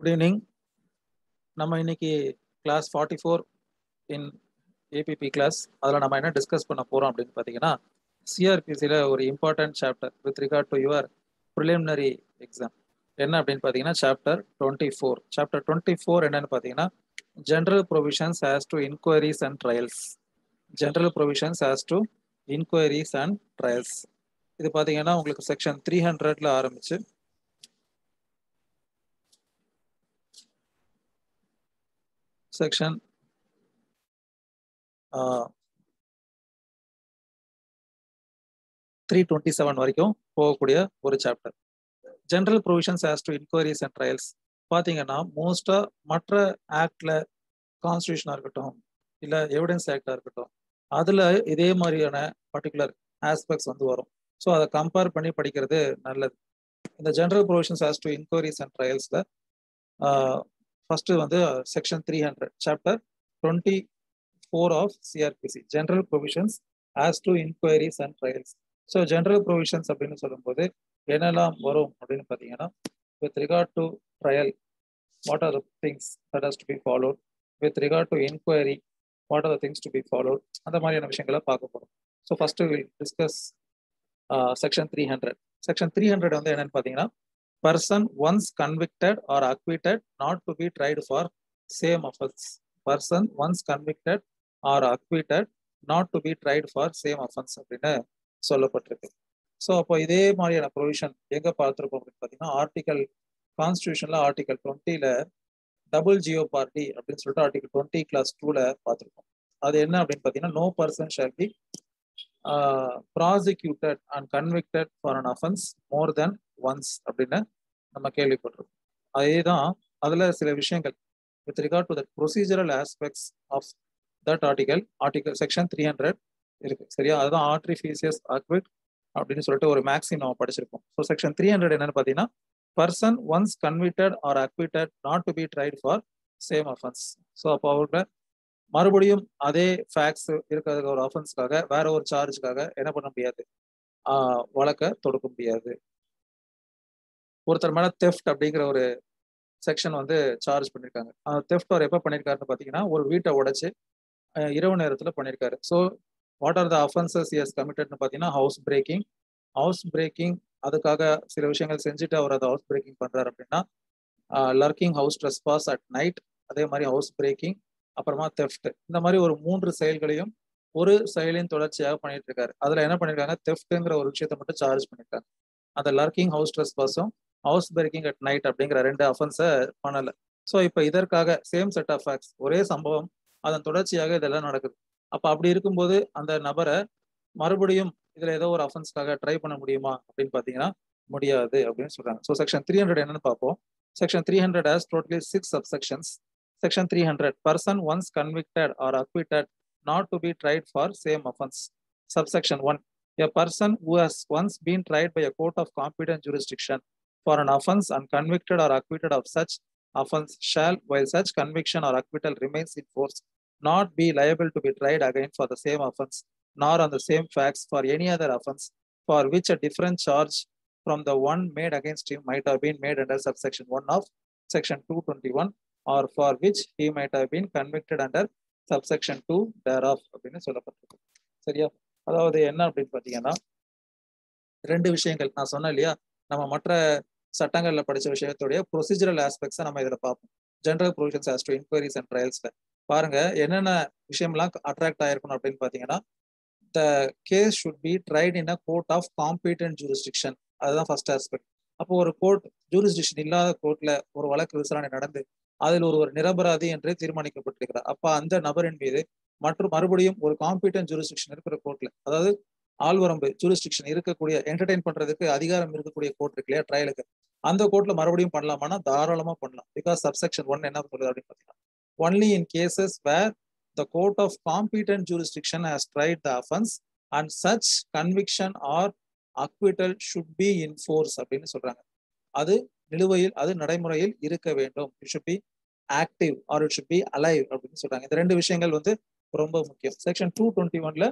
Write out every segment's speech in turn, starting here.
Good evening. நம்ம இன்னைக்கு class 44 இன் ABP class. அதில் நம்ம என்ன டிஸ்கஸ் பண்ண போகிறோம் அப்படின்னு பார்த்தீங்கன்னா, சிஆர்பிசியில் ஒரு important chapter with regard to your preliminary exam என்ன அப்படின்னு பார்த்தீங்கன்னா சாப்டர் 24. சாப்டர் 24 என்னன்னு பார்த்தீங்கன்னா, general provisions as to inquiries and trials. General provisions as to inquiries and trials. இது பார்த்தீங்கன்னா உங்களுக்கு செக்ஷன் 300ல ஆரம்பிச்சு செக்ஷன் 327 வரைக்கும் போகக்கூடிய ஒரு chapter. General provisions as to inquiries and trials பார்த்தீங்கன்னா மோஸ்டா மற்ற ஆக்ட்ல கான்ஸ்டியூஷனாக இருக்கட்டும் இல்லை எவிடன்ஸ் ஆக்டாக இருக்கட்டும் அதில் இதே மாதிரியான பர்டிகுலர் ஆஸ்பெக்ட்ஸ் வந்து வரும். ஸோ அதை கம்பேர் பண்ணி படிக்கிறது நல்லது. இந்த general provisions as to inquiries and ட்ரையல்ஸில் ஃபர்ஸ்ட் வந்து section 300 chapter 24 of CrPC general provisions as to inquiries and trials. So general provisions அப்படின்னு சொல்லும்போது என்னெல்லாம் வரும் அப்படின்னு பார்த்தீங்கன்னா, with regard to trial what are the things that has to be followed, with regard to enquiry what are the things to be followed, அந்த மாதிரியான விஷயங்களை பார்க்க போகிறோம். So first will discuss section 300. Section 300 வந்து என்னன்னு பார்த்தீங்கன்னா, person once convicted or acquitted not to be tried for same offence. Person once convicted or acquitted not to be tried for same offence அப்படின்னு சொல்லப்பட்டிருக்கு. ஸோ அப்போ இதே மாதிரியான provision எங்க பார்த்துருப்போம் அப்படின்னு பார்த்தீங்கன்னா, ஆர்டிகல் கான்ஸ்டியூஷன்ல ஆர்டிகல் 20ல டபுள் ஜியோபார்டி அப்படின்னு சொல்லிட்டு ஆர்டிகல் 20 கிளாஸ் 2ல பார்த்துருக்கோம். அது என்ன அப்படின்னு பார்த்தீங்கன்னா, no person shall be prosecuted and convicted for an offence more then once அப்படின்னு நம்ம கேள்விப்பட்டிருக்கோம். அதேதான் அதுல சில விஷயங்கள் with regard to the procedural aspects of that article section 300 இருக்கு. சரியா? அதுதான் ஆர்டிஃபிஷியஸ் அக்விட் அப்படின்னு சொல்லிட்டு ஒரு மேக்ஸிம் நம்ம படிச்சிருக்கோம். ஸோ செக்ஷன் 300 என்னன்னு பார்த்தீங்கன்னா, person once convicted or acquitted not to be tried for same offence. So அப்போ அவங்க மறுபடியும் அதே ஃபேக்ட்ஸ் இருக்கிற ஒரு அஃபென்ஸ்க்காக வேற ஒரு சார்ஜுக்காக என்ன பண்ண முடியாது, வழக்க தொடுக்க முடியாது. ஒருத்தர் மேல தெஃப்ட் அப்படிங்கிற ஒரு செக்ஷன் வந்து சார்ஜ் பண்ணியிருக்காங்க. தெஃப்ட் அவர் எப்போ பண்ணியிருக்காருன்னு பார்த்தீங்கன்னா, ஒரு வீட்டை உடைச்சு இரவு நேரத்தில் பண்ணியிருக்காரு. So what are the offences he has கமிட்டட்னு பார்த்தீங்கன்னா, ஹவுஸ் பிரேக்கிங் அதுக்காக சில விஷயங்கள் செஞ்சுட்டு அவர் அதை ஹவுஸ் பிரேக்கிங் பண்றாரு அப்படின்னா, lurking house trespass at night, அதே மாதிரி ஹவுஸ் பிரேக்கிங், அப்புறமா தெஃப்ட், இந்த மாதிரி ஒரு 3 செயல்களையும் ஒரு செயலின் தொடர்ச்சியாக பண்ணிட்டு இருக்காரு. அதுல என்ன பண்ணிருக்காங்க, தெஃப்ட்ங்கிற ஒரு விஷயத்தை மட்டும் சார்ஜ் பண்ணிருக்காங்க. அந்த லர்க்கிங் ஹவுஸ் ட்ரெஸ்பாஸும் ஹவுஸ் பிரேக்கிங் அட் நைட் அப்படிங்கிற 2 அஃபென்ஸை பண்ணல. ஸோ இப்போ இதற்காக சேம் செட் ஆஃப் ஃபேக்ட்ஸ், ஒரே சம்பவம், அதன் தொடர்ச்சியாக இதெல்லாம் நடக்குது. அப்போ அப்படி இருக்கும்போது அந்த நபரை மறுபடியும் இதுல ஏதோ ஒரு அஃபென்ஸ்க்காக ட்ரை பண்ண முடியுமா அப்படின்னு பார்த்தீங்கன்னா முடியாது அப்படின்னு சொல்றாங்க. ஸோ செக்ஷன் 300 என்னன்னு பார்ப்போம். Section 300 has totally 6 subsections. Section 300, person once convicted or acquitted not to be tried for same offense. Subsection 1, a person who has once been tried by a court of competent jurisdiction for an offense and convicted or acquitted of such offense shall, while such conviction or acquittal remains in force, not be liable to be tried again for the same offense nor on the same facts for any other offense for which a different charge from the one made against him might have been made under subsection 1 of section 221 or for which he might have been convicted under subsection 2 thereof அப்படின்னு சொல்லப்பட்டிருக்கு. சரியா? அதாவது என்ன அப்படின்னு பார்த்தீங்கன்னா, 2 விஷயங்கள் நான் சொன்னேன் இல்லையா, நம்ம மற்ற சட்டங்கள்ல படிச்ச விஷயத்துடைய ப்ரொசீஜரல் ஆஸ்பெக்ட்ஸை நம்ம இதில் பார்ப்போம். General provisions as to inquiries and ட்ரையல்ஸ்ல பாருங்க என்னென்ன விஷயம்லாம் அட்ராக்ட் ஆயிருக்கணும் அப்படின்னு பார்த்தீங்கன்னா, the case should be tried in a court of competent jurisdiction. அதுதான் ஃபர்ஸ்ட் ஆஸ்பெக்ட். அப்போ ஒரு கோர்ட் ஜூரிஸ்டிக்ஷன் இல்லாத கோர்ட்ல ஒரு வழக்கு விசாரணை நடந்து அதில் ஒரு நிரபராதி என்று தீர்மானிக்கப்பட்டிருக்கிறார். அப்ப அந்த நபரின் மீது மறுபடியும் ஒரு காம்பீட்டன்ட் ஜூரிஸ்டிக்ஷன் இருக்கிற கோர்ட்ல, அதாவது ஆள்வரம்பு ஜூரிஸ்டிக்ஷன் இருக்கக்கூடிய, என்டர்டைன் பண்றதுக்கு அதிகாரம் இருக்கக்கூடிய கோர்ட் இருக்கு இல்லையா ட்ரையலுக்கு, அந்த கோர்ட்ல மறுபடியும் பண்ணலாமான்னா தாராளமா பண்ணலாம். பிகாஸ் சப்செக்ஷன் 1 என்ன சொல்லுது அப்படின்னு பார்த்தீங்கன்னா, only in cases where the court of competent jurisdiction has tried the offense and such conviction or acquittal should be in force அப்படின்னு சொல்றாங்க. அது நிலுவையில், அது நடைமுறையில் இருக்க வேண்டும். it should be active or it should be alive அப்படின்னு சொல்றாங்க. இந்த 2 விஷயங்கள் வந்து ரொம்ப முக்கியம். செக்ஷன் 221ல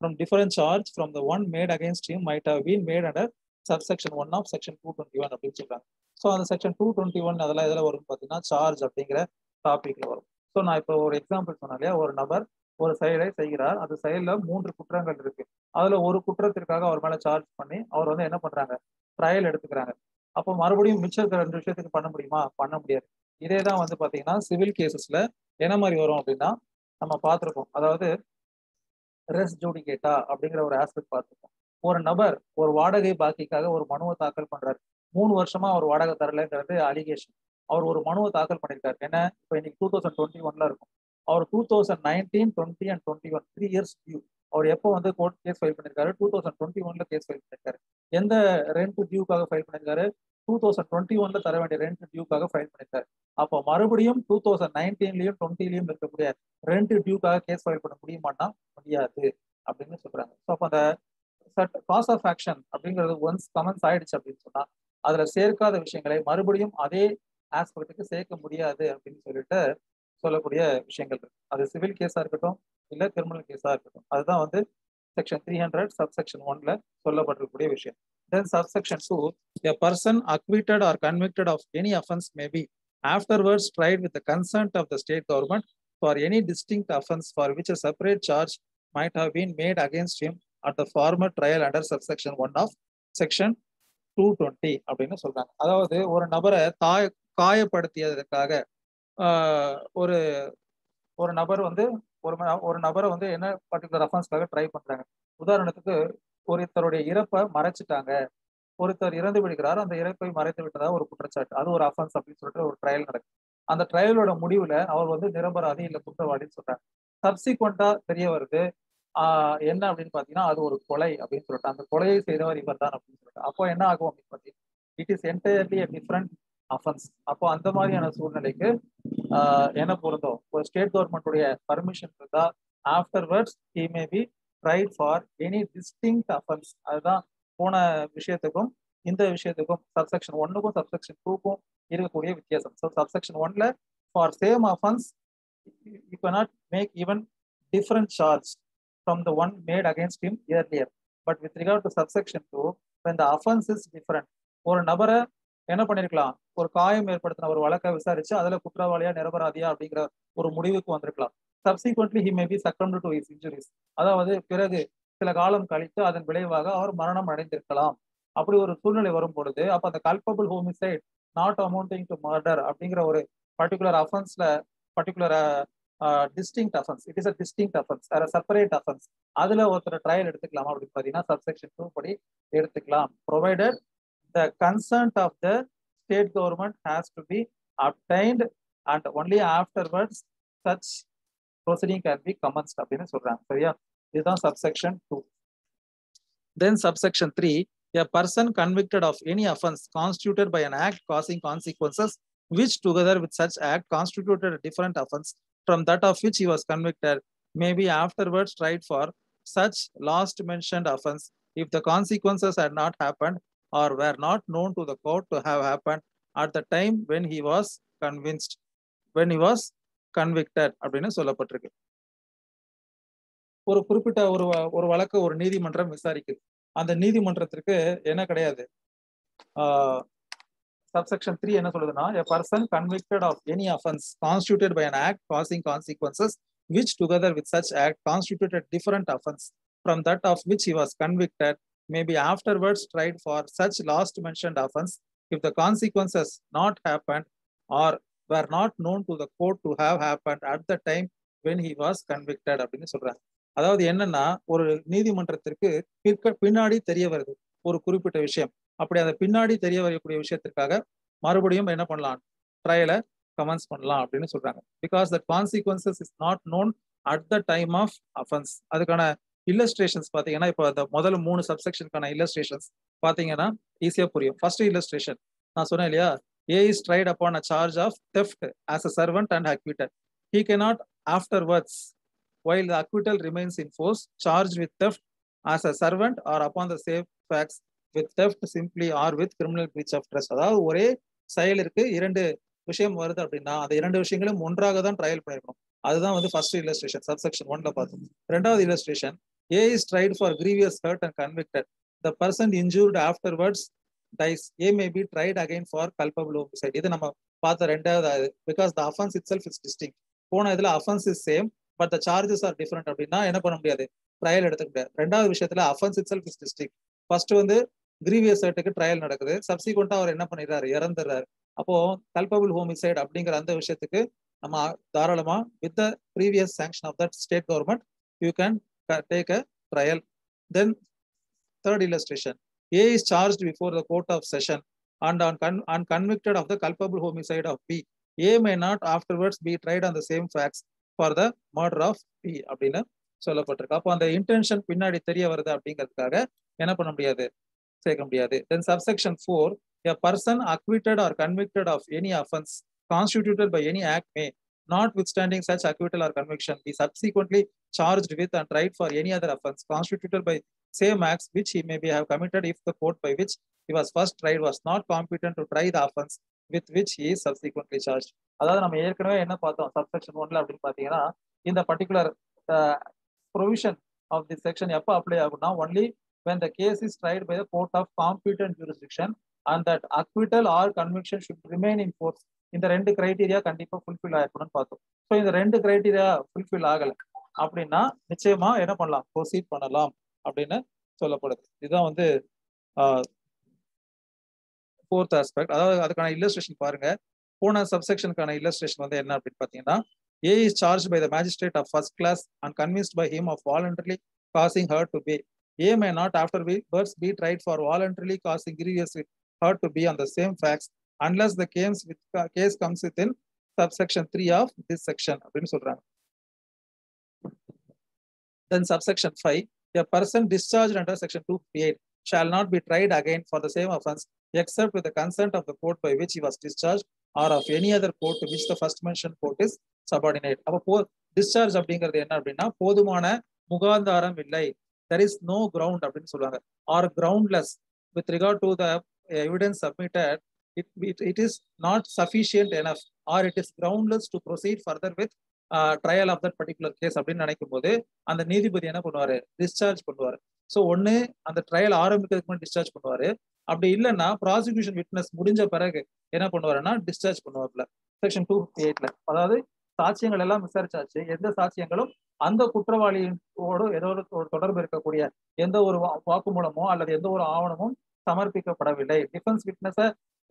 from different charge from the one made against him might have been made under subsection 1 of section 221 அப்படின்னு சொல்றாங்க. ஸோ அந்த செக்ஷன் 221 அதெல்லாம் எதில் வரும்னு பார்த்தீங்கன்னா சார்ஜ் அப்படிங்கிற டாபிக்ல வரும். ஸோ நான் இப்போ ஒரு எக்ஸாம்பிள் சொன்னேன் இல்லையா, ஒரு நபர் ஒரு செயலை செய்கிறார், அந்த செயலில் 3 குற்றங்கள் இருக்கு. அதுல ஒரு குற்றத்திற்காக அவர் மேல சார்ஜ் பண்ணி அவர் வந்து என்ன பண்றாங்க, ட்ரையல் எடுத்துக்கிறாங்க. அப்போ மறுபடியும் மிச்சம் இருக்கிற 2 விஷயத்துக்கு பண்ண முடியுமா? பண்ண முடியாது. இதே தான் வந்து பாத்தீங்கன்னா சிவில் கேசஸ்ல என்ன மாதிரி வரும் அப்படின்னா நம்ம பார்த்திருக்கோம். அதாவது ரெஸ் ஜூடிகேட்டா அப்படிங்கிற ஒரு ஆஸ்பெக்ட் பார்த்திருக்கோம். ஒரு நபர் ஒரு வாடகை பாக்கிக்காக ஒரு மனுவை தாக்கல் பண்றாரு. 3 வருஷமா அவர் வாடகை தரலைங்கிறது அலிகேஷன். அவர் ஒரு மனுவை தாக்கல் பண்ணியிருக்காரு. என்ன, இப்போ இன்னைக்கு 2021 இருக்கும். அவர் 2019, 20 அண்ட் 21 3 இயர்ஸ் டியூ. அவர் எப்போ வந்து கோர்ட் கேஸ் ஃபைல் பண்ணியிருக்காரு? 2021 கேஸ் ஃபைல் பண்ணியிருக்காரு. எந்த ரெண்ட் டியூக்காக ஃபைல் பண்ணியிருக்காரு? 2021 தர வேண்டிய ரெண்ட் டியூக்காக ஃபைல் பண்ணியிருக்காரு. அப்போ மறுபடியும் 2019லயும் 20லயும் இருக்கக்கூடிய ரெண்ட் டியூக்காக கேஸ் ஃபைல் பண்ண முடியுமான்னா முடியாது அப்படின்னு சொல்றாங்க. ஸோ அப்போ அந்த காஸ் ஆஃப் ஆக்ஷன் அப்படிங்கிறது ஒன்ஸ் கமெண்ட்ஸ் ஆயிடுச்சு அப்படின்னு சொன்னா அதுல சேர்க்காத விஷயங்களை மறுபடியும் அதே ஆஸ்பெக்டுக்கு சேர்க்க முடியாது அப்படின்னு சொல்லிட்டு சொல்லக்கூடிய விஷயங்கள் இருக்கு. அது சிவில் கேஸா இருக்கட்டும் இல்ல கிரிமினல் கேஸா இருக்கட்டும். அதுதான் வந்து செக்ஷன் 300 சப்செக்ஷன் 1ல சொல்லப்பட்டிருக்கக்கூடிய விஷயம். Then subsection 2, a person acquitted or convicted of any offense may be afterwards tried with the consent of the state government for any distinct offense for which a separate charge might have been made against him at the former trial under subsection 1 of section 220 அப்படின்னு சொல்றாங்க. அதாவது ஒரு நபரை காயப்படுத்தியதற்காக ஒரு ஒரு நபர் வந்து ஒரு நபரை வந்து என்ன பர்டிகுலர் அஃபென்ஸ்க்காக ட்ரை பண்றாங்க. உதாரணத்துக்கு ஒருத்தருடைய இறப்பை மறைச்சிட்டாங்க, ஒருத்தர் இறந்து விடுகிறார், அந்த இறப்பை மறைத்து விட்டதா ஒரு குற்றச்சாட்டு, அது ஒரு அஃபென்ஸ் அப்படின்னு சொல்லிட்டு ஒரு ட்ரையல் நடக்கும். அந்த ட்ரையலோட முடிவுல அவர் வந்து நிரபராதி இல்ல குற்றவாளின்னு சொல்றாங்க. சப்சிக்வெண்டா தெரிய வருது என்ன அப்படின்னு பாத்தீங்கன்னா அது ஒரு கொலை அப்படின்னு சொல்லிட்டு அந்த கொலையை செய்தவர் இவர் தான் அப்படின்னு சொல்லிட்டு அப்போ என்ன ஆகும் அப்படின்னு பாத்தீங்கன்னா it is entirely a different offense. அப்போ அந்த மாதிரியான சூழ்நிலைக்கு என்ன பொருந்தும், ஒரு ஸ்டேட் கவர்மெண்ட்டுடைய பர்மிஷன் இருந்தா afterwards he may be tried for any distinct offense. அதுதான் போன விஷயத்துக்கும் இந்த விஷயத்துக்கும் சப்செக்ஷன் 1க்கும் சப்செக்ஷன் 2க்கும் இருக்கக்கூடிய வித்தியாசம். ஸோ சப்செக்ஷன் 1ல for same offence you cannot make even different charge from the one made against him earlier. But with regard to subsection 2, when the offense is different, ஒரு நபரை என்ன பண்ணிருக்கலாம், ஒரு காயம் ஏற்படுத்தின ஒரு வழக்கை விசாரிச்சு அதுல குற்றவாளியா நிரபராதியா அப்படிங்கிற ஒரு முடிவுக்கு வந்திருக்கலாம். Subsequently he may be succumbed to his injuries. அதாவது பிறகு சில காலம் கழித்து அதன் விளைவாக அவர் மரணம் அடைந்திருக்கலாம். அப்படி ஒரு சூழ்நிலை வரும் பொழுது அப்ப அந்த culpable homicide not amounting to murder அப்படிங்கிற ஒரு பர்டிகுலர் அஃபென்ஸ்ல particular distinct offence, it is a distinct offence, separate offence, அதுல ஒருத்தர் ட்ரையல் எடுத்துக்கலாமா அப்படின்னு பாத்தீங்கன்னா சப்செக்ஷன் 2 படி எடுத்துக்கலாம். Provided the consent of the state government has to be obtained and only afterwards such proceeding can be commenced அப்படின்னு சொல்றாங்க. சரியா, இதுதான் subsection 2. Then subsection 3, a person convicted of any offense constituted by an act causing consequences which together with such act constituted a different offense from that of which he was convicted may be afterwards tried for such last mentioned offense if the consequences had not happened or were not known to the court to have happened at the time when he was convicted அப்படின்னு சொல்லப்பட்டிருக்கு. ஒரு குறிப்பிட்ட ஒரு வழக்கு ஒரு நீதிமன்றம் விசாரிக்குது. அந்த நீதிமன்றத்திற்கு என்ன கிடையாது, subsection 3 என்ன சொல்லுதுன்னா a person convicted of any offense constituted by an act causing consequences which together with such act constituted different offense from that of which he was convicted may be afterwards tried for such last mentioned offense if the consequences not happened or were not known to the court to have happened at the time when he was convicted அப்படின்னு சொல்றாங்க. அதாவது என்னன்னா ஒரு நீதிமன்றத்திற்கு பின்னாடி தெரிய வருது ஒரு குறிப்பிட்ட விஷயம். அப்படி அந்த பின்னாடி தெரிய வரக்கூடிய விஷயத்திற்காக மறுபடியும் என்ன பண்ணலாம், ட்ரையலை கமென்ஸ் பண்ணலாம் அப்படின்னு சொல்றாங்க. Because the consequences is not known at the time of offence. அதுக்கான இல்லஸ்ட்ரேஷன்ஸ் பாத்தீங்கன்னா இப்போ அந்த முதல்ல 3 சப்செக்ஷனுக்கான இல்லஸ்ட்ரேஷன்ஸ் பாத்தீங்கன்னா ஈஸியா புரியும். ஃபர்ஸ்ட் இல்லஸ்ட்ரேஷன் நான் சொன்னேன் இல்லையா, A is tried upon a charge of theft as a servant and acquitted. He cannot afterwards, while the acquittal remains in force, charged with theft as a servant or upon the same facts with theft simply or with criminal breach of trust. அதாவது ஒரே செயலுக்கு 2 விஷயம் வருது அப்படின்னா அந்த 2 விஷயங்களும் ஒன்றாக தான் ட்ரையல் பண்ணிருக்கணும். அதுதான் வந்து ஃபர்ஸ்ட் இல்லஸ்ட்ரேஷன் சப்செக்ஷன் 1ல பார்த்தோம். ரெண்டாவது illustration A is tried for grievous hurt and convicted. the person injured afterwards dies, A may be tried again for culpable homicide. இது நம்ம பார்த்த ரெண்டாவது, because the offense itself is distinct. போன இதுல offense is same but the charges are different அப்படின்னா என்ன பண்ண முடியாது, ட்ரையல் எடுத்துக்க முடியாது. ரெண்டாவது விஷயத்துல offense itself is distinct. First வந்து கிரீவியஸ் ஆக்டுக்கு ட்ரையல் நடக்குது, சப்சிக்வெண்டா அவர் என்ன பண்ணிடுறாரு, இறந்துடுறாரு. அப்போ கல்பபிள் ஹோமிசைட் அப்படிங்கிற அந்த விஷயத்துக்கு நம்ம தாராளமா with the previous sanction of that state government you can take a trial. Then third illustration, A is charged before the court of session and convicted of the culpable homicide of B. A may not afterwards be tried on the same facts for the murder of B அப்படின்னு சொல்லப்பட்டிருக்கு. அப்போ அந்த intention பின்னாடி தெரிய வருது அப்படிங்கிறதுக்காக என்ன பண்ண முடியாது, சேர்க்க முடியாது. Then subsection 4, a person acquitted or convicted of any offense constituted by any act may, notwithstanding such acquittal or conviction, be subsequently charged with and tried for any other offense constituted by same acts which he may be have committed if the court by which he was first tried was not competent to try the offense with which he is subsequently charged. அதாவது நம்ம ஏற்கனவே என்ன பார்த்தோம் subsection 1ல அப்படின்னு பார்த்தீங்கன்னா, இந்த particular provision of this section எப்போ apply ஆகும்னா, only when the case is tried by the court of competent jurisdiction and that acquittal or conviction should remain in force. இந்த ரெண்டு கிரைட்டீரியா கண்டிப்பா ஃபுல்ஃபில் ஆயிருக்கணும்னு பார்த்தோம். ஸோ இந்த ரெண்டு கிரைட்டீரியா ஃபுல்ஃபில் ஆகலை அப்படின்னா நிச்சயமா என்ன பண்ணலாம், ப்ரொசீட் பண்ணலாம் அப்படின்னு சொல்லப்படுது. இதுதான் வந்து ஃபோர்த் ஆஸ்பெக்ட். அதாவது அதுக்கான இல்லஸ்ட்ரேஷன் பாருங்க. போன சப்செக்ஷனுக்கான இல்லஸ்ட்ரேஷன் வந்து என்ன அப்படின்னு பார்த்தீங்கன்னா, A is charged by the magistrate of first class and convinced by him of voluntarily causing hurt to B. A may not afterwards be tried for voluntarily causing grievous hurt to B on the same facts unless the case comes within subsection 3 of this section அப்படின்னு சொல்றாங்க. Then subsection 5, a person discharged under section 258 shall not be tried again for the same offense except with the consent of the court by which he was discharged or of any other court to which the first mentioned court is subordinate. அப்போ discharge அப்படிங்கிறது என்ன அப்படின்னா, போதுமான முகாந்தாரம் இல்லை, there is no ground அப்படின்னு சொல்லுவாங்க, or groundless with regard to the evidence submitted, it is not sufficient enough or it is groundless to proceed further with trial of that particular case அப்படின்னு நினைக்கும் போது அந்த நீதிபதி என்ன பண்ணுவாரு, டிஸ்சார்ஜ் பண்ணுவாரு. ஸோ ஒன்னு அந்த ட்ரையல் ஆரம்பிக்கிறதுக்கு முன்னாடி டிஸ்சார்ஜ் பண்ணுவாரு, அப்படி இல்லைன்னா ப்ராசிக்யூஷன் விட்னஸ் முடிஞ்ச பிறகு என்ன பண்ணுவாருன்னா டிஸ்சார்ஜ் பண்ணுவார்ல. செக்ஷன் 258ல அதாவது சாட்சியங்கள் எல்லாம் விசாரிச்சாச்சு, எந்த சாட்சியங்களும் அந்த குற்றவாளியோடு ஏதோ ஒரு தொடர்பு இருக்கக்கூடிய எந்த ஒரு வாக்குமூலமோ அல்லது எந்த ஒரு ஆவணமும் சமர்ப்பிக்கப்படவில்லை, டிஃபென்ஸ் விட்னஸை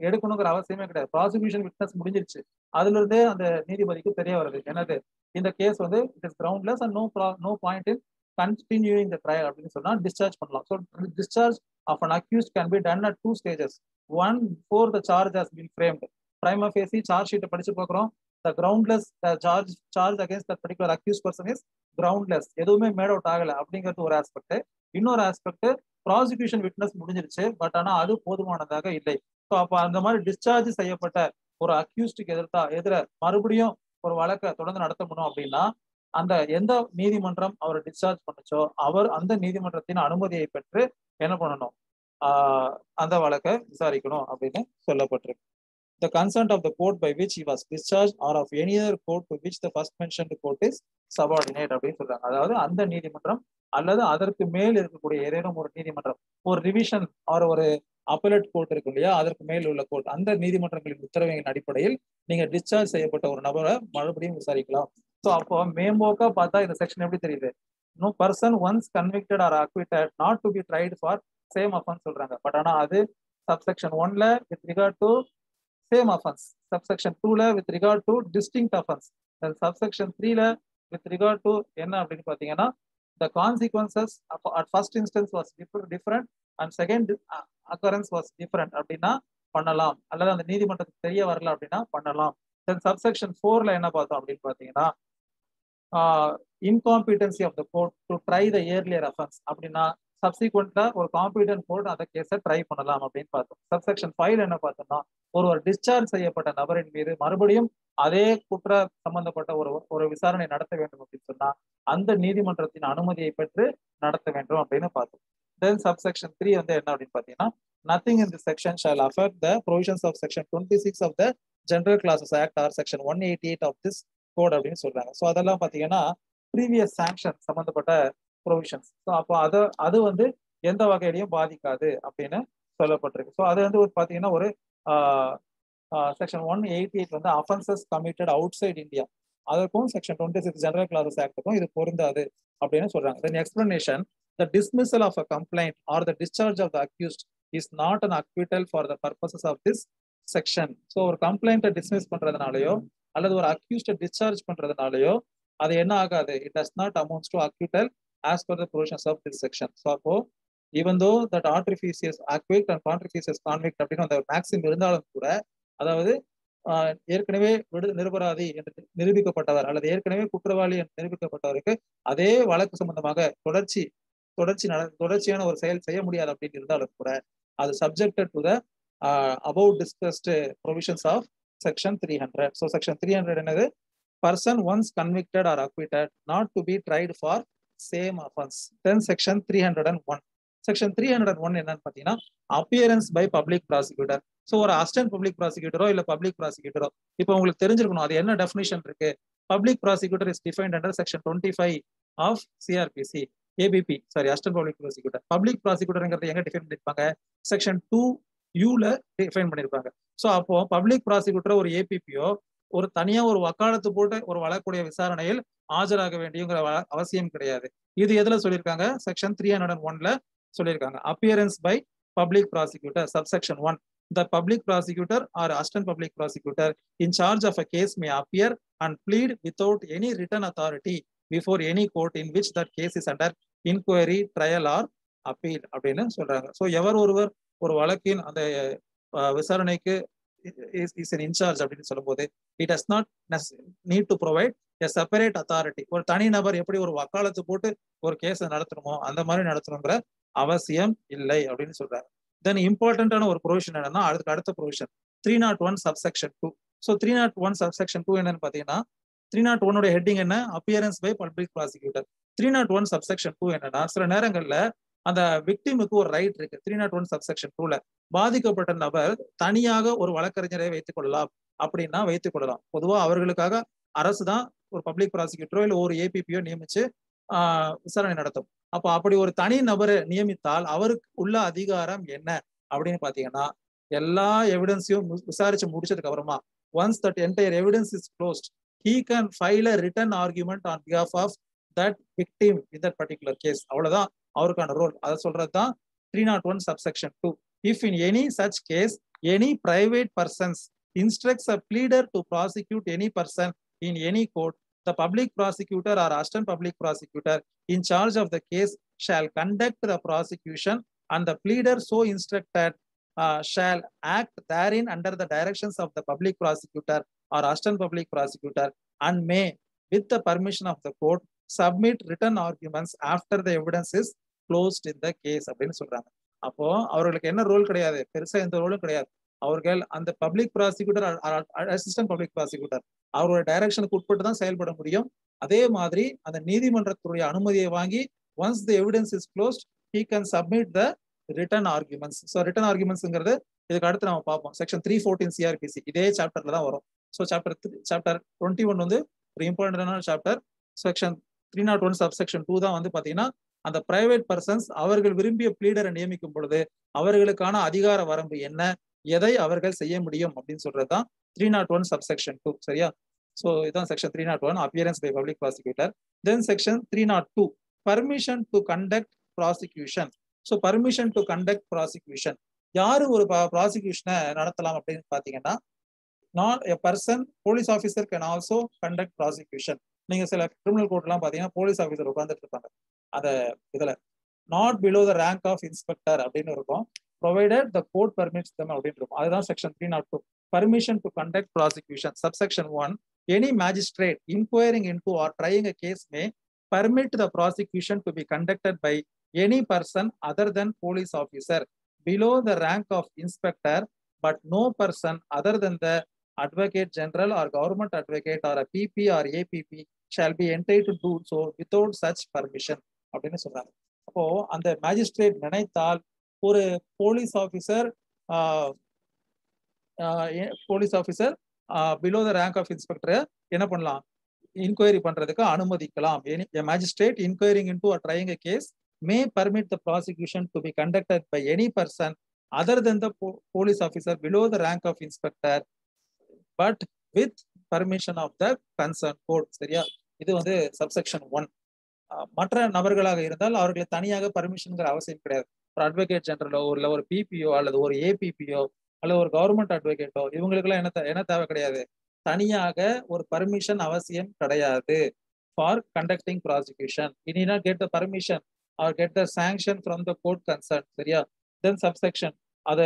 எடுக்கணுங்கிற அவசியமே கிடையாது, ப்ராசிக்யூஷன் விட்னஸ் முடிஞ்சிருச்சு, அதுல இருந்தே அந்த நீதிபதிக்கு தெரிய வருது என்னது, இந்த கேஸ் வந்து it is groundless and no point in continuing the trial அப்படின்னு சொன்னா டிஸ்சார்ஜ் பண்ணலாம். So discharge of an accused can be done at 2 stages. One, before the charge has been framed, prima facie charge ஷீட்டை படிச்சு பார்க்குறோம், the groundless charge against that particular accuse person is groundless, எதுவுமே made out ஆகலை அப்படிங்கிறது ஒரு aspect. இன்னொரு aspect, prosecution witness முடிஞ்சிருச்சு but ஆனால் அது போதுமானதாக இல்லை. ஸோ அப்போ அந்த மாதிரி டிஸ்சார்ஜ் செய்யப்பட்ட ஒரு அக்யூஸ்டுக்கு எதிர மறுபடியும் ஒரு வழக்கை தொடர்ந்து நடத்தணும் அப்படின்னா அந்த எந்த நீதிமன்றம் அவர் டிஸ்சார்ஜ் பண்ணுச்சோ அவர் அந்த நீதிமன்றத்தின் அனுமதியை பெற்று என்ன பண்ணணும், அந்த வழக்கை விசாரிக்கணும் அப்படின்னு சொல்லப்பட்டிருக்கு. The consent of the court by which he was discharged or of any other court to which the first mentioned court is subordinate அப்படின்னு சொல்றாங்க. அதாவது அந்த நீதிமன்றம் அல்லது அதற்கு மேல் இருக்கக்கூடிய ஏதேனும் ஒரு நீதிமன்றம், ஒரு ரிவிஷன் ஆர் ஒரு அப்பலேட் கோர்ட் இருக்கு இல்லையா, அதற்கு மேல் உள்ள கோர்ட், அந்த நீதிமன்றங்களின் உத்தரவின் அடிப்படையில் நீங்க டிஸ்சார்ஜ் செய்யப்பட்ட ஒரு நபரை மறுபடியும் விசாரிக்கலாம். ஸோ அப்போ மேம்போக்கா பார்த்தா இந்த செக்ஷன் எப்படி தெரியுது, no person once convicted or acquitted not to be tried for same offence சொல்றாங்க. பட் ஆனா அது சப்செக்ஷன் 1ல with regard to same offence, subsection 2ல with regard to distinct offence, subsection 3ல வித் ரிகார்ட் டு என்ன அப்படின்னு பாத்தீங்கன்னா the consequences at first instance was different and second occurrence was different அப்படின்னா பண்ணலாம், அல்லது அந்த நீதிமன்றத்துக்கு தெரிய வரல அப்படின்னா பண்ணலாம். Then subsection 4ல என்ன பார்த்தோம் அப்படின்னு பாத்தீங்கன்னா incompetency of the court to try the earlier offense அப்படின்னா சப்சிக்வெண்டா ஒரு காம்பிடன்ட் கோர்ட் அந்த கேஸை ட்ரை பண்ணலாம் அப்படின்னு பார்த்தோம். சப்செக்ஷன் 5ல என்ன பார்த்தோம்னா ஒரு டிஸ்சார்ஜ் செய்யப்பட்ட நபரின் மீது மறுபடியும் அதே குற்ற சம்பந்தப்பட்ட ஒரு விசாரணை நடத்த வேண்டும் அப்படின்னு சொன்னா அந்த நீதிமன்றத்தின் அனுமதியை பெற்று நடத்த வேண்டும் அப்படின்னு பார்த்தோம். தென் சப்செக்ஷன் 3 வந்து என்ன அப்படின்னு பாத்தீங்கன்னா nothing in this section shall affect the provisions of section 26 of the General Classes Act or section 188 of this code அப்படின்னு சொல்றாங்க. ஸோ அதெல்லாம் பாத்தீங்கன்னா ப்ரீவியஸ் சாங்ஷன் சம்பந்தப்பட்ட ப்ரொவிஷன்ஸ். ஸோ அப்போ அது வந்து எந்த வகையிலையும் பாதிக்காது அப்படின்னு சொல்லப்பட்டிருக்கு. ஸோ அது வந்து ஒரு பார்த்தீங்கன்னா ஒரு செக்ஷன் 188 வந்து offences committed outside India, அதற்கும் செக்ஷன் 26 ஜெனரல் கிளாஸஸ் ஆக்டுக்கும் இது பொருந்தாது அப்படின்னு சொல்றாங்க. Then explanation, the dismissal of a complaint or the discharge of the accused is not an acquittal for the purposes of this section. So ஒரு கம்ப்ளைண்ட்டை dismiss பண்றதுனாலயோ அல்லது ஒரு அக்யூஸ்டை டிஸ்சார்ஜ் பண்றதுனாலயோ அது என்ன ஆகாது, it does not amounts to acquittal as per the provisions of this section. So அப்போ even though that autrefois acquit and autrefois convict அப்படின்னு அந்த மேக்ஸிம் இருந்தாலும் கூட, அதாவது ஏற்கனவே நிரபராதி என்று நிரூபிக்கப்பட்டவர் அல்லது ஏற்கனவே குற்றவாளி என்று நிரூபிக்கப்பட்டவருக்கு அதே வழக்கு சம்பந்தமாக தொடர்ச்சியான ஒரு செயல் செய்ய முடியாது அப்படின்னு இருந்தாலும் கூட அது subjected to the about discussed provisions of section 300. So section 300 என்னது, person once convicted or acquitted not to be tried for same offense. Then section 301. Section 301 என்னன்னு பாத்தீங்கன்னா appearance by public prosecutor. So ஒரு அசிஸ்டன்ட் பப்ளிக் ப்ராசிக்யூட்டரோ இல்ல public ப்ராசிக்யூட்டரோ, இப்போ உங்களுக்கு தெரிஞ்சிருக்கணும் அது என்ன டெஃபினிஷன் இருக்கு. Public prosecutor is defined under section 25 of CrPC APP, sorry assistant public prosecutor. Public ப்ராசிக்யூட்டர்ங்கிறது எங்க டிஃபைன் பண்ணிருப்பாங்க, செக்ஷன் 2U டிஃபைன் பண்ணிருப்பாங்க. ஸோ அப்போ பப்ளிக் ப்ராசிக்யூட்டர் ஒரு ஏபிபியோ ஒரு தனியா ஒரு வக்காலத்து போட்டு ஒரு வழக்குடைய விசாரணையில் ஆஜராக வேண்டியங்கிற அவசியம் கிடையாது. இது எதுல சொல்லியிருக்காங்க, செக்ஷன் 301ல சொல்லியிருக்காங்க. Appearance by public prosecutor subsection 1. The public prosecutor or assistant public prosecutor in charge of a case may appear and plead without any written authority before any court in which that case is under inquiry, trial or appeal அப்படின்னு சொல்றாங்க. So எவர் ஒருவர் ஒரு வழக்கின் அந்த விசாரணைக்கு is an incharge அப்படின்னு சொல்லும்போது it does not need to provide a separate authority. ஒரு தனி நபர் எப்படி ஒரு வக்காலத்து போட்டு ஒரு கேஸை நடத்தணுமோ அந்த மாதிரி நடத்தணுங்கிற அவசியம் இல்லை அப்படின்னு சொல்றாங்க. தென் இம்பார்ட்டன்டான ஒரு ப்ரொவிஷன் என்னன்னா அதுக்கு அடுத்த ப்ரொவிஷன் 301 சப்செக்ஷன் 2. ஸோ 301 சப்செக்ஷன் 2 என்னன்னு பாத்தீங்கன்னா 301 ஹெட்டிங் என்ன, appearance by public prosecutor. 301 subsection 2 என்னன்னா சில நேரங்கள்ல அந்த விக்டிமுக்கு ஒரு ரைட் இருக்கு. 301 சப்செக்ஷன் 2ல பாதிக்கப்பட்ட நபர் தனியாக ஒரு வழக்கறிஞரை வைத்துக் கொள்ளலாம் அப்படின்னா வைத்துக் கொள்ளலாம். பொதுவா அவர்களுக்காக அரசு தான் ஒரு பப்ளிக் ப்ராசிக்யூட்டரோ இல்லை ஒரு ஏபிபியோ நியமிச்சு விசாரணை நடத்தும். அப்போ அப்படி ஒரு தனி நபரை நியமித்தால் அவருக்கு உள்ள அதிகாரம் என்ன அப்படின்னு பாத்தீங்கன்னா, எல்லா எவிடன்ஸையும் விசாரிச்சு முடிச்சதுக்கு அப்புறமா once that entire evidence is closed he can file a written argument on behalf of that victim in that particular case. அவ்வளவுதான் அவருக்கான ரோல். அதை சொல்றது தான் 301 subsection 2. If in any such case any private persons instructs a pleader to prosecute any person in any court, the public prosecutor or assistant public prosecutor in charge of the case shall conduct the prosecution and the pleader so instructed shall act therein under the directions of the public prosecutor or assistant public prosecutor and may, with the permission of the court, submit written arguments after the evidence is closed in the case அப்படின்னு சொல்றாங்க. அப்போ அவர்களுக்கு என்ன role கிடையாது, பெருசா எந்த ரோலும் கிடையாது. அவர்கள் அந்த public prosecutor assistant public prosecutor அவரோட டைரக்ஷனுக்கு உட்பட்டு தான் செயல்பட முடியும். அதே மாதிரி அந்த நீதிமன்றத்துடைய அனுமதியை வாங்கி once the evidence is closed he can submit the written arguments. So written ஆர்குமெண்ட்ஸ்ங்கிறது இதுக்கு அடுத்து நம்ம பார்ப்போம். செக்ஷன் 314 சிஆர்பிசி இதே சாப்டர்ல தான் வரும். ஸோ சாப்டர் 21 வந்து ஒரு இம்பார்ட்டன்டான சாப்டர். செக்ஷன் 301 சப்செக்ஷன் 2 தான் வந்து பாத்தீங்கன்னா அந்த பிரைவேட் பர்சன்ஸ் அவர்கள் விரும்பிய பிளீடரை நியமிக்கும் பொழுது அவர்களுக்கான அதிகார வரம்பு என்ன, எதை அவர்கள் செய்ய முடியும் அப்படின்னு சொல்றதுதான் 301 சப்செக்ஷன் 2. சரியா? ஸோ இதான் section 301 appearance by public prosecutor. Then section 302 permission to conduct prosecution. So permission to conduct prosecution யாரு ஒரு ப்ராசிக்யூஷனை நடத்தலாம் அப்படின்னு பாத்தீங்கன்னா, not a person, police officer can also conduct prosecution. நீங்க சில கிரிமினல் கோர்ட்லாம் பாத்தீங்கன்னா போலீஸ் ஆஃபீஸர் உட்கார்ந்துட்டு இருப்பாங்க. அத இதுல not below the rank of inspector அப்படின்னு இருக்கும். Provided the court permits them அப்படின்னு இருக்கும். அதுதான் section 302 permission to conduct prosecution. Subsection 1 any magistrate inquiring into or trying a case may permit the prosecution to be conducted by any person other than police officer below the rank of inspector, but no person other than the advocate general or government advocate or a PP or APP shall be entitled to do so without such permission அப்படின்னு சொல்றாங்க. அப்போ அந்த magistrate நினைத்தால் ஒரு police officer below the rank of இன்ஸ்பெக்டரை என்ன பண்ணலாம், inquiry பண்றதுக்கு அனுமதிக்கலாம். Magistrate inquiring into or trying a case may permit the prosecution to be conducted by any person other than the police officer below the rank of inspector, but with permission of the concerned court. சரியா? இது வந்து subsection 1. மற்ற நபர்களாக இருந்தால் அவர்களை தனியாக பர்மிஷன்ங்கிற அவசியம் கிடையாது. ஒரு அட்வொகேட் ஜெனரலோ இல்லை ஒரு பிபிஓ அல்லது ஒரு ஏபிபிஓ அல்லது ஒரு கவர்மெண்ட் அட்வொகேட்டோ இவங்களுக்கெல்லாம் என்ன தேவை கிடையாது, தனியாக ஒரு பர்மிஷன் அவசியம் கிடையாது for conducting prosecution. You need not get the permission or get the sanction from the court concerned. சரியா? தென் சப்செக்ஷன் அது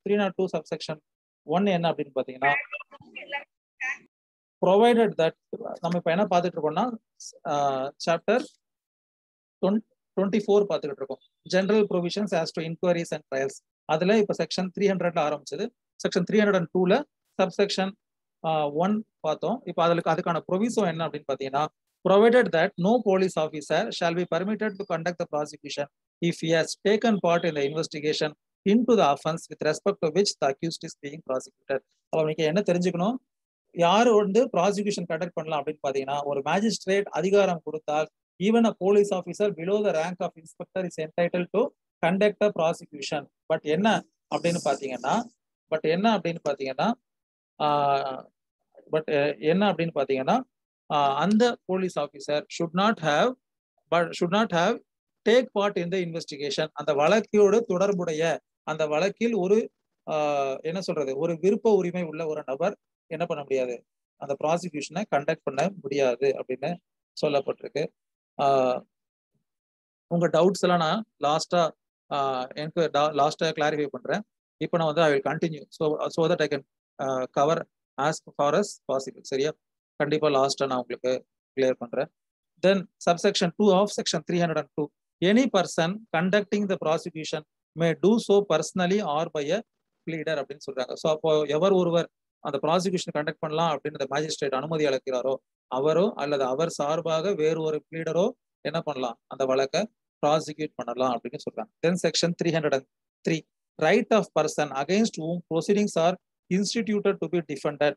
302 சப்செக்ஷன் 1 என்ன அப்படின்னு பார்த்தீங்கன்னா, ப்ரொவைடட் தட் நம்ம இப்போ என்ன பார்த்துட்டு இருக்கோம்னா சாப்டர் 24 பார்த்துக்கிட்டு இருக்கோம், general provisions as to inquiries and trials. அதுல இப்போ செக்ஷன் 300 ஆரம்பிச்சது. செக்ஷன் 302ல சப்செக்ஷன் 1 பார்த்தோம். இப்போ அதுக்கான ப்ரொவிசோ என்ன அப்படின்னு பார்த்தீங்கன்னா, provided that no police officer shall be permitted to conduct the prosecution if he has taken part in the investigation into the offense with respect to which the accused is being prosecuted. அப்போ நீங்க என்ன தெரிஞ்சுக்கணும், யாரு வந்து prosecution conduct பண்ணலாம் அப்படின்னு பாத்தீங்கன்னா, ஒரு மேஜிஸ்ட்ரேட் அதிகாரம் கொடுத்தால் even a police officer below the rank of inspector is entitled to conduct a prosecution. But என்ன அப்படின்னு பாத்தீங்கன்னா அந்த police officer should not have take part in the investigation. அந்த வழக்கோடு தொடர்புடைய அந்த வழக்கில் ஒரு என்ன சொல்றது, ஒரு விருப்ப உரிமை உள்ள ஒரு நபர் என்ன பண்ண முடியாது, அந்த ப்ராசிக்யூஷனை கண்டக்ட் பண்ண முடியாது அப்படின்னு சொல்லப்பட்டிருக்கு. உங்க டவுட்ஸ் எல்லாம் நான் லாஸ்டா கிளாரிஃபை பண்றேன். இப்போ நான் வந்து I will continue so that I can cover as far as possible. சரியா? கண்டிப்பா லாஸ்டா நான் உங்களுக்கு கிளியர் பண்றேன். Then subsection 2 of section 302, any person conducting the prosecution may do so personally or by a pleader அப்படின்னு சொல்றாங்க. ஸோ அப்போ எவர் ஒருவர் அந்த ப்ராசிக்யூஷன் கண்டக்ட் பண்ணலாம் அப்படின்னு மேஜிஸ்ட்ரேட் அனுமதி அளிக்கிறாரோ அவரோ அல்லது அவர் சார்பாக வேறு ஒரு ப்ளீடரோ என்ன பண்ணலாம், அந்த வழக்கை ப்ராசிக்யூட் பண்ணலாம் அப்படின்னு சொல்றாங்க. Then section 303, right of person against whom proceedings are instituted to be defended.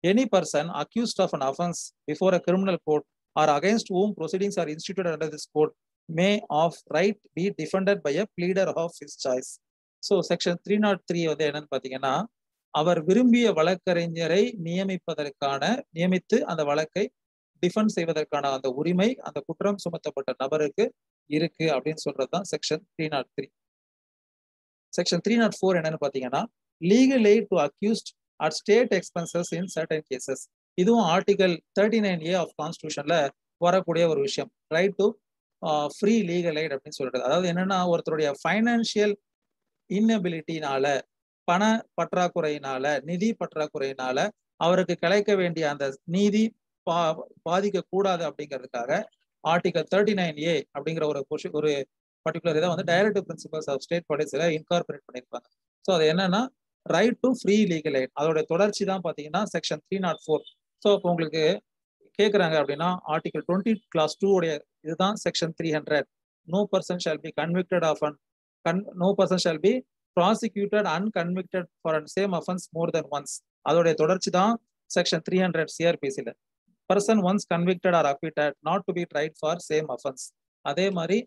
Any person accused of an offense before a criminal court or against whom proceedings are instituted under this code may of right be defended by a pleader of his choice. So section 303 வந்து என்னன்னு பாத்தீங்கன்னா, அவர் விரும்பிய வழக்கறிஞரை நியமித்து அந்த வழக்கை defend செய்வதற்கான அந்த உரிமை அந்த குற்றம் சுமத்தப்பட்ட நபருக்கு இருக்கு அப்படின்னு சொல்றதுதான் செக்ஷன் 303. செக்ஷன் 304 என்னன்னு பாத்தீங்கன்னா, legal aid to accused at state expenses in certain cases. இதுவும் ஆர்டிகல் 39A ஆஃப் கான்ஸ்டிடியூஷன்ல வரக்கூடிய ஒரு விஷயம், right to free legal eight அப்படின்னு சொல்றது. அதாவது என்னன்னா, ஒருத்தருடைய ஃபைனான்சியல் இன்னபிலிட்டினால, பண பற்றாக்குறையினால, நிதி பற்றாக்குறையினால அவருக்கு கிடைக்க வேண்டிய அந்த நீதி பாதிக்க கூடாது அப்படிங்கிறதுக்காக ஆர்டிகல் 39A அப்படிங்கிற ஒரு பர்டிகுலர் இதை வந்து டைரக்டிவ் பிரின்சிபல்ஸ் ஆஃப் ஸ்டேட் பாலிசியில இன்கார்பரேட் பண்ணியிருப்பாங்க. ஸோ அது என்னன்னா, right to free legal aid. அதோட தொடர்ச்சி தான் பாத்தீங்கன்னா செக்ஷன் 304. ஸோ இப்போ உங்களுக்கு கேட்குறாங்க அப்படின்னா, ஆர்டிகல் 20 clause 2 உடைய இதுதான் section 300. No person shall be convicted of no person shall be prosecuted unconvicted for an same offence more then once. அதோடைய தொடர்ச்சி தான் செக்ஷன் 300 சிஆர்பிசியில். Person once convicted or acquitted not to be tried for same offence. அதே மாதிரி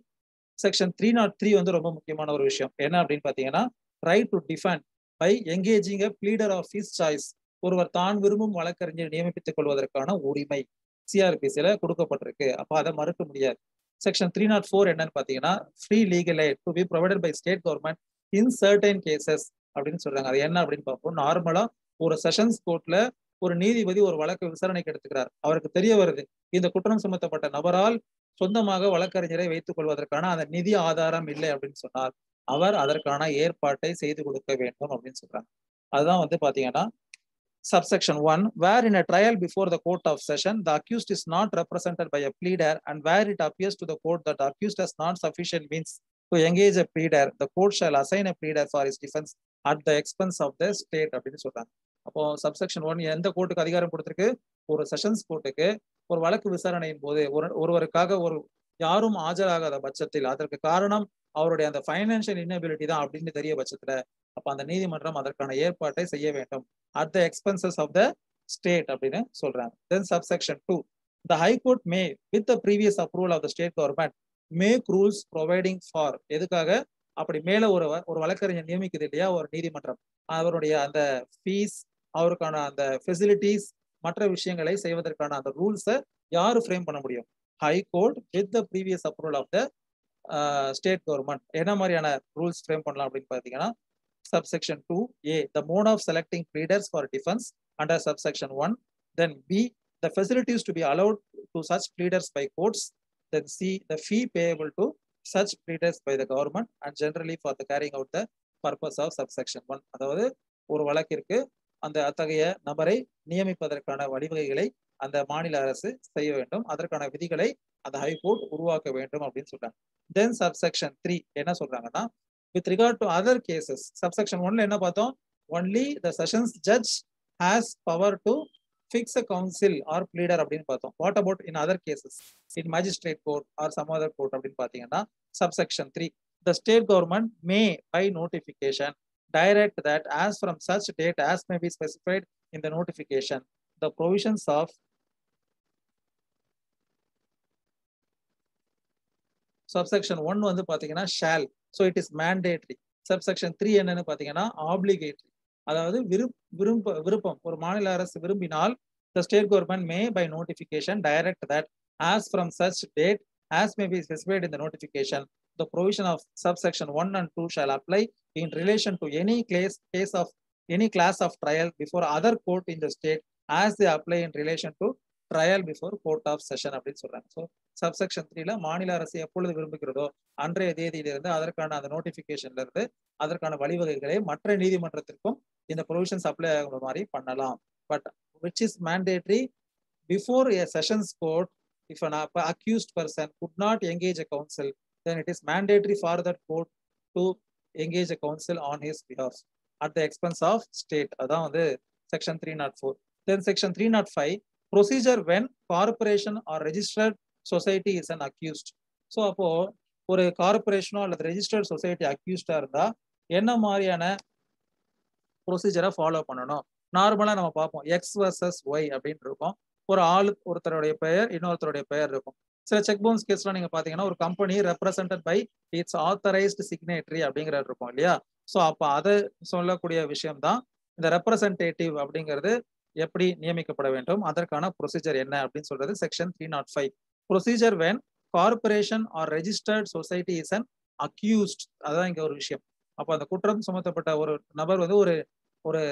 section 303 வந்து ரொம்ப முக்கியமான ஒரு விஷயம். என்ன அப்படின்னு பார்த்தீங்கன்னா, right to defend by engaging a pleader of his choice. ஒருவர் தான் விரும்பும் வழக்கறிஞர் நியமித்துக் கொள்வதற்கான உரிமை சிஆர்பிசியில கொடுக்கப்பட்டிருக்கு. அப்போ அதை மறுக்க முடியாது. செக்ஷன் 304 என்னன்னு பாத்தீங்கன்னா, free legal aid to be provided by state government in certain cases அப்படின்னு சொல்றாங்க. அது என்ன அப்படின்னு பார்ப்போம். நார்மலா ஒரு செஷன்ஸ் கோர்ட்ல ஒரு நீதிபதி ஒரு வழக்கு விசாரணைக்கு எடுத்துக்கிறார். அவருக்கு தெரிய வருது இந்த குற்றம் சுமத்தப்பட்ட நபரால் சொந்தமாக வழக்கறிஞரை வைத்துக் கொள்வதற்கான அந்த நிதி ஆதாரம் இல்லை அப்படின்னு சொன்னார், அவர் அதற்கான ஏற்பாட்டை செய்து கொடுக்க வேண்டும் அப்படின்னு சொல்றாங்க. அதுதான் வந்து பாத்தீங்கன்னா subsection 1, where in a trial before the court of session the accused is not represented by a pleader and where it appears to the court that the accused has not sufficient means to engage a pleader, the court shall assign a pleader for his defense at the expense of the state அப்படின்னு சொல்றாங்க. அப்போ subsection 1 எந்த கோர்ட்டுக்கு அதிகாரம் கொடுத்திருக்கு? ஒரு sessions கோர்ட்டுக்கு ஒரு வழக்கு விசாரணையின் போது ஒருவருக்காக யாரும் ஆஜராகாத பட்சத்தில் அதற்கு காரணம் அவருடைய அந்த ஃபைனான்சியல் இன்னபிலிட்டி தான் அப்படின்னு தெரிய பட்சத்துல அப்ப அந்த நீதிமன்றம் அதற்கான ஏற்பாட்டை செய்ய வேண்டும் at the expenses of the state அப்படின்னு சொல்றாங்க. Then subsection 2, the high court may with the previous approval of the state government make rules providing for எதுக்காக அப்படி மேல ஒரு வழக்கறிஞர் நியமிக்குது இல்லையா ஒரு நீதிமன்றம் அவருடைய அந்த ஃபீஸ் அவருக்கான அந்த ஃபெசிலிட்டிஸ் மற்ற விஷயங்களை செய்வதற்கான அந்த ரூல்ஸை யாரு ஃப்ரேம் பண்ண முடியும் high court with the previous approval of the state government என்ன மாதிரியான ரூல்ஸ் ஃப்ரேம் பண்ணலாம் அப்படின்னு பார்த்தீங்கன்னா subsection 2A the mode of selecting pleaders for defense under subsection 1 then B the facilities to be allowed to such pleaders by courts then C the fee payable to such pleaders by the government and generally for the carrying out the purpose of subsection 1 அதாவது ஒரு வழக்கிற்கு அந்த அத்தகைய நபரை நியமிப்பதற்கான வழிவகைகளை அந்த மாநில அரசு செய்ய வேண்டும் அதற்கான விதிகளை அந்த ஹைகோர்ட் உருவாக்க வேண்டும் அப்படின்னு சொல்றாங்க then subsection 3 என்ன சொல்றாங்கன்னா with regard to other cases subsection 1 என்ன பார்த்தோம் only the sessions judge has power to fix a counsel or pleader அப்படின்னு பார்த்தோம் what about in other cases in magistrate court or some other court அப்படின்னு பார்த்தீங்கன்னா subsection 3 the state government may by notification direct that as from such date as may be specified in the notification the provisions of subsection 1 வந்து பாத்தீங்கன்னா shall so it is mandatory subsection 3 என்னன்னு பாத்தீங்கன்னா obligatory அதாவது விருப்பம் ஒரு மாநில அரசு விரும்பினால் the state government may by notification direct that as from such date as may be specified in the notification the provision of subsection 1 and 2 shall apply in relation to any case of any class of trial before other court in the state as they apply in relation to trial before court of session அப்படின்னு சொல்றாங்க so subsection 3ல மாநில அரசு எப்பொழுது விரும்புகிறதோ அன்றைய தேதியிலிருந்து அதற்கான அந்த நோட்டிபிகேஷன்ல இருந்து அதற்கான வழிவகைகளை மற்ற நீதிமன்றத்திற்கும் இந்த ப்ரொவிஷன்ஸ் அப்ளை ஆகிற மாதிரி பண்ணலாம் but which is mandatory before a sessions court if an accused person could not engage a counsel then it is mandatory for that court to engage a counsel on his behalf at the expense of state அதான் வந்து section 304 then section 305 procedure when corporation or registered society is an accused so அப்போ ஒரு கார்பரேஷனோ அல்லது registered society அக்யூஸ்டா இருந்தா என்ன மாதிரியான ப்ரொசீஜரை follow பண்ணணும் நார்மலா நம்ம பார்ப்போம் எக்ஸ் வர்சஸ் ஒய் அப்படின்னு இருக்கும் ஒரு ஆளு ஒருத்தருடைய பெயர் இன்னொருத்தருடைய பெயர் இருக்கும் சில செக் பவுன்ஸ் கேஸ்லாம் நீங்க பாத்தீங்கன்னா ஒரு company represented by its authorised signatory அப்படிங்கிறது இருக்கும் இல்லையா ஸோ அப்போ அதை சொல்லக்கூடிய விஷயம் தான் இந்த ரெப்ரசன்டேட்டிவ் அப்படிங்கிறது எப்படி நியமிக்கப்பட வேண்டும் அதற்கான ப்ரொசீஜர் என்ன அப்படின்னு சொல்றது section 305 procedure when corporation or registered society is an accused அதான் இங்க ஒரு விஷயம் அப்போ அந்த குற்றம் சுமத்தப்பட்ட ஒரு நபர் வந்து ஒரு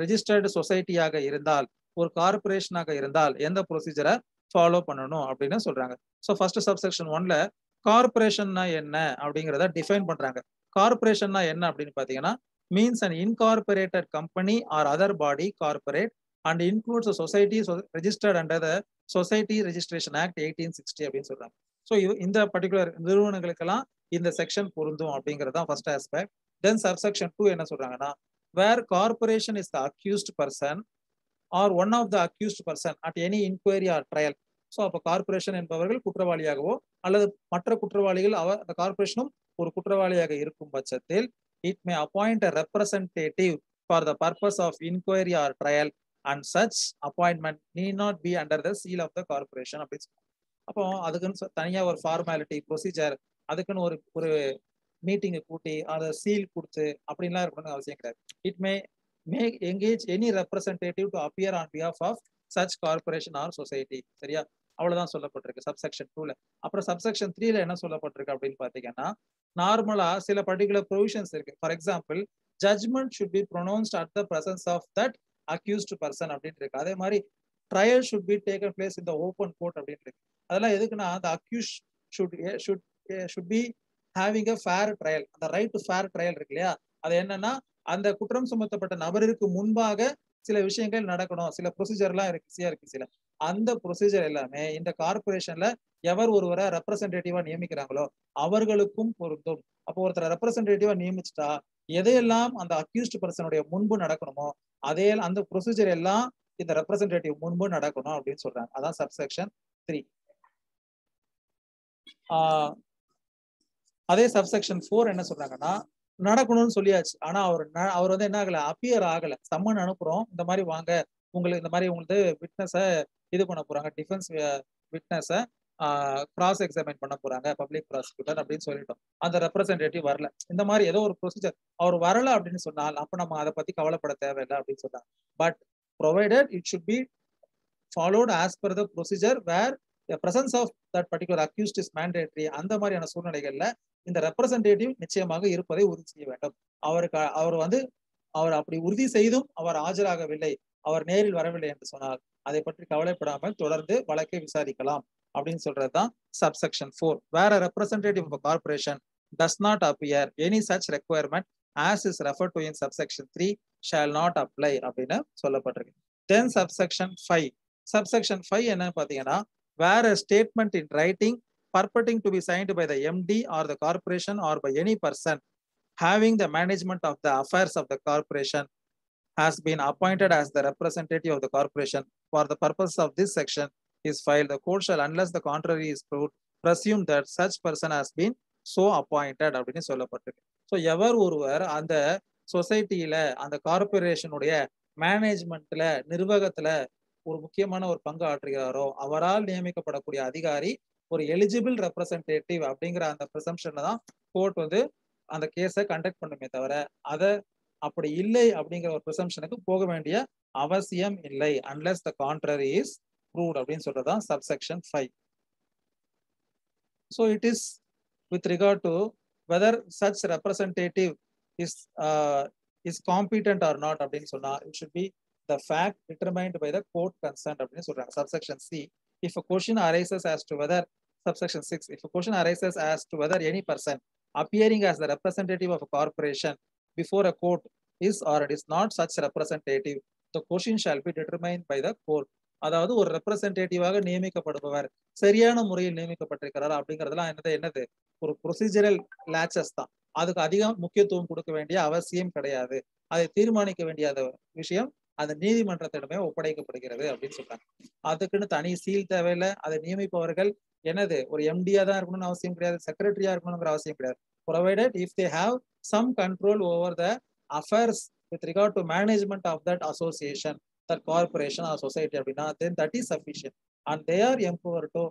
ரெஜிஸ்டர்டு சொசைட்டியாக இருந்தால் ஒரு கார்பரேஷனாக இருந்தால் எந்த ப்ரொசீஜரை ஃபாலோ பண்ணணும் அப்படின்னு சொல்றாங்க ஸோ ஃபர்ஸ்ட் சப்செக்ஷன் 1ல கார்பரேஷன்னா என்ன அப்படிங்கிறத டிஃபைன் பண்றாங்க கார்பரேஷன்னா என்ன அப்படின்னு பாத்தீங்கன்னா means an incorporated company or other body corporate and includes society registered under the society registration act 1860 அப்படின்னு சொல்றாங்க ஸோ இந்த பர்டிகுலர் நிறுவனங்களுக்கெல்லாம் இந்த செக்ஷன் பொருந்தும் அப்படிங்கிறது தான் ஃபர்ஸ்ட் ஆஸ்பெக்ட் தென் சப்செக்ஷன் 2 என்ன சொல்றாங்கன்னா where corporation is the accused person or one of the accused person at any inquiry or trial so அப்போ கார்பரேஷன் என்பவர்கள் குற்றவாளியாகவோ அல்லது மற்ற குற்றவாளிகள் அந்த கார்பரேஷனும் ஒரு குற்றவாளியாக இருக்கும் பட்சத்தில் it may appoint a representative for the purpose of inquiry or trial and such appointment need not be under the seal of the corporation அப்படின்னு சொல்லுவாங்க அப்போ அதுக்குன்னு தனியா ஒரு ஃபார்மாலிட்டி ப்ரொசீஜர் அதுக்குன்னு ஒரு மீட்டிங்கை கூட்டி அதை சீல் கொடுத்து அப்படின்லாம் இருக்கணும்னு அவசியம் கிடையாது it may engage any representative to appear on behalf of such corporation or society சரியா அவ்வளவுதான் சொல்லப்பட்டிருக்கு சப்செக்ஷன் 2ல அப்புறம் சப்செக்ஷன் 3ல என்ன சொல்லப்பட்டிருக்கு அப்படின்னு பாத்தீங்கன்னா நார்மலா சில பர்டிகுலர் ப்ரொவிஷன்ஸ் இருக்கு for example judgement should be pronounced at the presence of that accused person அப்படின்னு இருக்கு அதே மாதிரி trial should be taken place in the open court அப்படின்னு இருக்கு அதெல்லாம் எதுக்குன்னா அந்த accuse should be having a fair trial அந்த ரைட் டு ஃபேர் ட்ரையல் இருக்கு இல்லையா அது என்னன்னா அந்த குற்றம் சுமத்தப்பட்ட நபருக்கு முன்பாக சில விஷயங்கள் நடக்கணும் சில ப்ரொசீஜர்லாம் இருக்கு சில அந்த ப்ரொசீஜர் எல்லாமே இந்த கார்பரேஷன்ல எவர் ஒருவரை ரெப்ரசன்டேட்டிவா நியமிக்கிறாங்களோ அவர்களுக்கும் பொருந்தும் அப்போ ஒருத்தரை ரெப்ரசன்டேட்டிவா நியமிச்சுட்டா எதையெல்லாம் அந்த அக்யூஸ்ட் பர்சனுடைய முன்பு நடக்கணுமோ அதே அந்த ப்ரொசீஜர் எல்லாம் இந்த ரெப்ரசன்டேட்டிவ் முன்பு நடக்கணும் அப்படின்னு சொல்றாங்க அதான் சப்செக்ஷன் 3 அதே சப்செக்ஷன் 4 என்ன சொல்றாங்கன்னா நடக்கணும்னு சொல்லியாச்சு ஆனா அவர் வந்து என்ன ஆகல அப்பியர் ஆகல சம்மன் அனுப்புறோம் இந்த மாதிரி வாங்க உங்களுக்கு இந்த மாதிரி உங்களுக்கு விட்னஸை இது பண்ண போறாங்க டிஃபென்ஸ் விட்னஸை கிராஸ் எக்ஸாமின் பண்ண போறாங்க பப்ளிக் ப்ராசிக்யூட்டர் அப்படின்னு சொல்லிட்டோம். அந்த ரெப்ரசன்டேட்டிவ் வரல. இந்த மாதிரி ஏதோ ஒரு ப்ரொசீஜர் அவர் வரல அப்படின்னு சொன்னால் அப்ப நம்ம அதை பத்தி கவலைப்பட தேவையில்லை அப்படின்னு சொன்னாங்க. But provided it should be followed as per the procedure where presence of that particular accused is mandatory. அந்த மாதிரியான சூழ்நிலைகள்ல இந்த ரெப்ரசன்டேட்டிவ் நிச்சயமாக இருப்பதை உறுதி செய்ய வேண்டும். அவர் அப்படி உறுதி செய்தும் அவர் ஆஜராகவில்லை, அவர் நேரில் வரவில்லை என்று சொன்னால் அதை பற்றி கவலைப்படாமல் தொடர்ந்து வழக்கை விசாரிக்கலாம் அப்படின்னு சொல்றதுதான் சப்செக்ஷன் 4. வேற representative of corporation does not appear any such requirement as is referred to in subsection 3 shall not apply அப்படின்னு சொல்லப்பட்டிருக்கு. Then subsection 5. Subsection 5 என்ன பாத்தீங்கன்னா, where a statement in writing purporting to be signed by the MD or the corporation or by any person having the management of the affairs of the corporation has been appointed as the representative of the corporation for the purpose of this section is filed, the court shall, unless the contrary is proved, presume that such person has been so appointed அப்படின்னு சொல்லப்பட்டிருக்கு. So எவர் ஒருவர் அந்த சொசைட்டியில அந்த கார்பரேஷனுடைய மேனேஜ்மெண்ட்ல நிர்வாகத்துல ஒரு முக்கியமான ஒரு பங்கு ஆற்றுகிறாரோ அவரால் நியமிக்கப்படக்கூடிய அதிகாரி ஒரு எலிஜிபிள் ரெப்ரசன்டேட்டிவ் அப்படிங்கிற அந்த ப்ரிசம்ஷன்ல தான் கோர்ட் வந்து அந்த கேஸை கண்டக்ட் பண்ணுமே தவிர அதை அப்படி இல்லை அப்படிங்கிற ஒரு ப்ரிசம்ஷனுக்கு போக வேண்டிய அவசியம் இல்லை, unless the contrary is proved அப்படின்னு சொல்றதுதான் subsection 5. So it is with regard to whether such representative is competent or not அப்படின்னு சொன்னா it should be the fact determined by the court concerned அப்படின்னு சொல்றாங்க. Subsection C, if a question arises as to whether, subsection 6, if a question arises as to whether any person appearing as the representative of a corporation before a court is or it is not such representative, the question shall be determined by the court. அதாவது ஒரு ரெப்ரசன்டேட்டிவாக நியமிக்கப்படுபவர் சரியான முறையில் நியமிக்கப்பட்டிருக்கிறார் அப்படிங்கிறதுலாம் என்னது ஒரு procedural laches தான். அதுக்கு அதிகம் முக்கியத்துவம் கொடுக்க வேண்டிய அவசியம் கிடையாது. அதை தீர்மானிக்க வேண்டிய விஷயம் அந்த நீதிமன்றத்திடமே ஒப்படைக்கப்படுகிறது அப்படின்னு சொல்றாங்க. அதுக்குன்னு தனி சீல் தேவையில்லை. அதை நியமிப்பவர்கள் ஒரு எம்டியா தான் இருக்கணும்னு அவசியம் கிடையாது, செக்ரட்டரியா இருக்கணுங்கிற அவசியம் கிடையாது. Provided if they have some control over the affairs with regard to management of that association, that corporation or society அப்படின்னா then that is sufficient and they are empowered to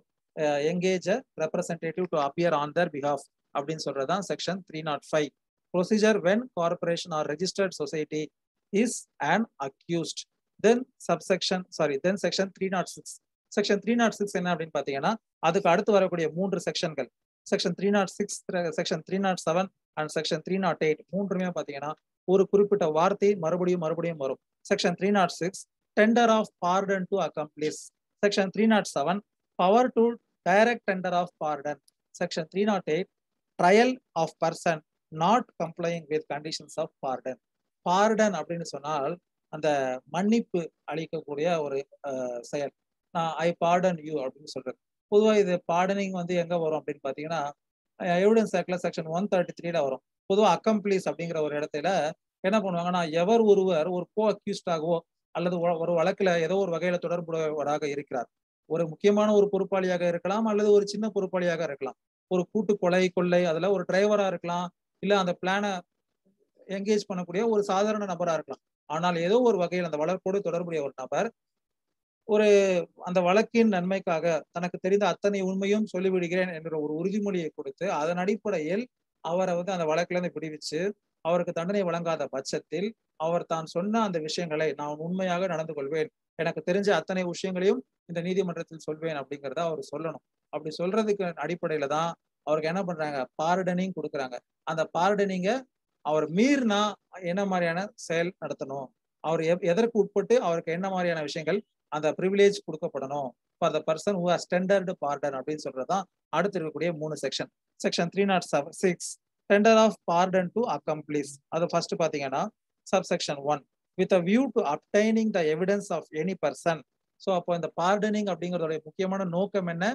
engage a representative to appear on their behalf அப்படின்னு சொல்றதுதான் section 305. procedure when corporation or registered society is an accused, then section 306. section 306 என்ன அப்படின்னு பாத்தீங்கன்னா அதுக்கு அடுத்து வரக்கூடிய 3 செக்ஷன்கள் section 306, section 307 and section 308 மூன்றுமே பாத்தீங்கன்னா ஒரு குறிப்பிட்ட வார்த்தை மறுபடியும் வரும். Section 306, tender of pardon to accomplice. Section 307, power to direct tender of pardon. Section 308, trial of person not complying with conditions of pardon. Pardon அப்படின்னு சொன்னால் அந்த மன்னிப்பு அளிக்கக்கூடிய ஒரு செயல். நான் ஐ பார்டன் யூ அப்படின்னு சொல்றது. பொதுவாக இது பார்டனிங் எங்க வரும் அப்படின்னு பாத்தீங்கன்னா எவிடன்ஸ் ஆக்ட்ல செக்ஷன் 133 வரும். பொதுவாக அக்கம்ப்ளீஸ் அப்படிங்கிற ஒரு இடத்துல என்ன பண்ணுவாங்கன்னா, எவர் ஒருவர் ஒரு கோ அக்யூஸ்டாகவோ அல்லது ஒரு வழக்குல ஏதோ ஒரு வகையில தொடர்புடையவராக இருக்கிறார், ஒரு முக்கியமான ஒரு பொறுப்பாளியாக இருக்கலாம் அல்லது ஒரு சின்ன பொறுப்பாளியாக இருக்கலாம், ஒரு கூட்டு கொள்ளை அதுல ஒரு டிரைவரா இருக்கலாம், இல்ல அந்த பிளானை என்கேஜ் பண்ணக்கூடிய ஒரு சாதாரண நபரா இருக்கலாம். ஆனால் ஏதோ ஒரு வகையில் அந்த வழக்கோடு தொடர்புடைய ஒரு நபர் அந்த வழக்கின் நன்மைக்காக தனக்கு தெரிந்த அத்தனை உண்மையும் சொல்லிவிடுகிறேன் என்ற ஒரு உறுதிமொழியை கொடுத்து அதன் அடிப்படையில் அவரை அந்த வழக்குல இருந்து விடுவிச்சு அவருக்கு தண்டனை வழங்காத பட்சத்தில் அவர் தான் சொன்ன அந்த விஷயங்களை நான் உண்மையாக நடந்து கொள்வேன், எனக்கு தெரிஞ்ச அத்தனை விஷயங்களையும் இந்த நீதிமன்றத்தில் சொல்வேன் அப்படிங்கிறத அவர் சொல்லணும். அப்படி சொல்றதுக்கு அடிப்படையில தான் அவருக்கு என்ன பண்றாங்க, பார்டனிங் கொடுக்குறாங்க. அந்த பார்டனிங்க அவர் மீறினா என்ன மாதிரியான செயல் நடத்தணும், அவர் எதற்கு உட்பட்டு அவருக்கு என்ன மாதிரியான விஷயங்கள் அந்த ப்ரிவிலேஜ் கொடுக்கப்படணும் for the person who has tendered pardon அப்படின்னு சொல்றதுதான் அடுத்து இருக்கக்கூடிய 3 section. Section 306, tender of pardon to accomplice. அது ஃபர்ஸ்ட் பாத்தீங்கன்னா subsection 1, with a view to obtaining the evidence of any person. So அப்போ இந்த பார்டனிங் அப்படிங்கிறதோட முக்கியமான நோக்கம் என்ன,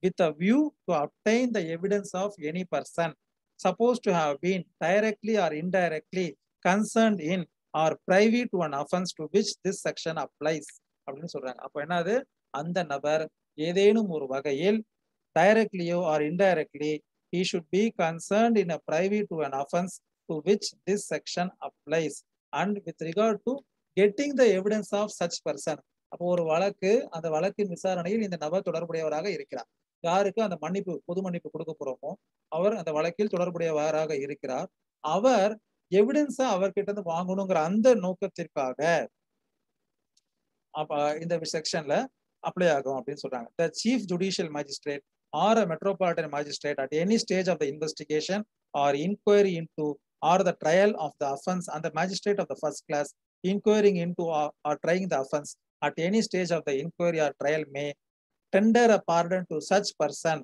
with a view to obtain the evidence of any person supposed to have been directly or indirectly concerned in or privy to an offense to which this section applies அப்படின்னு சொல்றாங்க. அப்போ என்னது, அந்த நபர் ஏதேனும் ஒரு வகையில் டைரக்ட்லியோ or indirectly he should be concerned in a privy to an offense to which this section applies and with regard to getting the evidence of such person. அப்போ ஒரு வழக்கு, அந்த வழக்கின் விசாரணையில் இந்த நபர் தொடர்புடையவராக இருக்கிறார். யாருக்கு அந்த மன்னிப்பு பொது மன்னிப்பு கொடுக்க போறோமோ அவர் அந்த வழக்கில் தொடர்புடையவராக இருக்கிறார். அவர் எவிடன்ஸா அவர்கிட்ட இருந்து வாங்கணுங்கிற அந்த நோக்கத்திற்காக அப்ப இந்த செக்ஷன்ல அப்ளை ஆகும் அப்படின்னு சொல்றாங்க. The chief judicial magistrate or a metropolitan magistrate at any stage of the investigation or inquiry into or the trial of the offense and the magistrate of the first class inquiring into or trying the offense at any stage of the inquiry or trial may tender a pardon to such person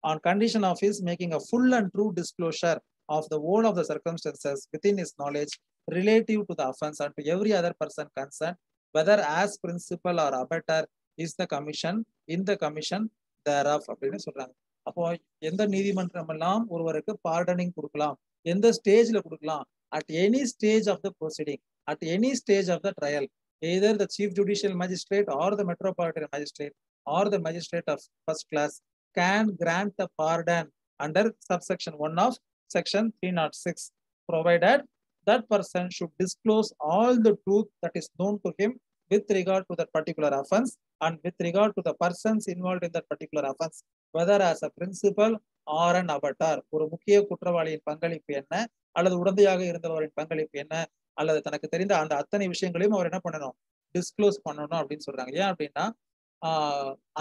on condition of his making a full and true disclosure of the whole of the circumstances within his knowledge relative to the offense and to every other person concerned, whether as principal or abettor is the commission in the commission thereof அப்படின்னு சொல்றாங்க. அப்போ எந்த நீதிமன்றம் எல்லாம் ஒருவருக்கு pardoning கொடுக்கலாம், எந்த ஸ்டேஜ்ல கொடுக்கலாம், at any stage of the proceeding, at any stage of the trial, either the chief judicial magistrate or the metropolitan magistrate or the magistrate of first class can grant a pardon under subsection 1 of section 306, provided that person should disclose all the truth that is known to him with regard to that particular offense and with regard to the persons involved in that particular offense, whether as a principal or an abettor. ஒரு முக்கிய குற்றவாளியின் பங்களிப்பு என்ன அல்லது உடந்தையாக இருந்தவரின் பங்களிப்பு என்ன அல்லது தனக்கு தெரிந்த அந்த அத்தனை விஷயங்களையும் அவர் என்ன பண்ணணும், டிஸ்க்ளோஸ் பண்ணணும் அப்படின்னு சொல்றாங்க. ஏன் அப்படின்னா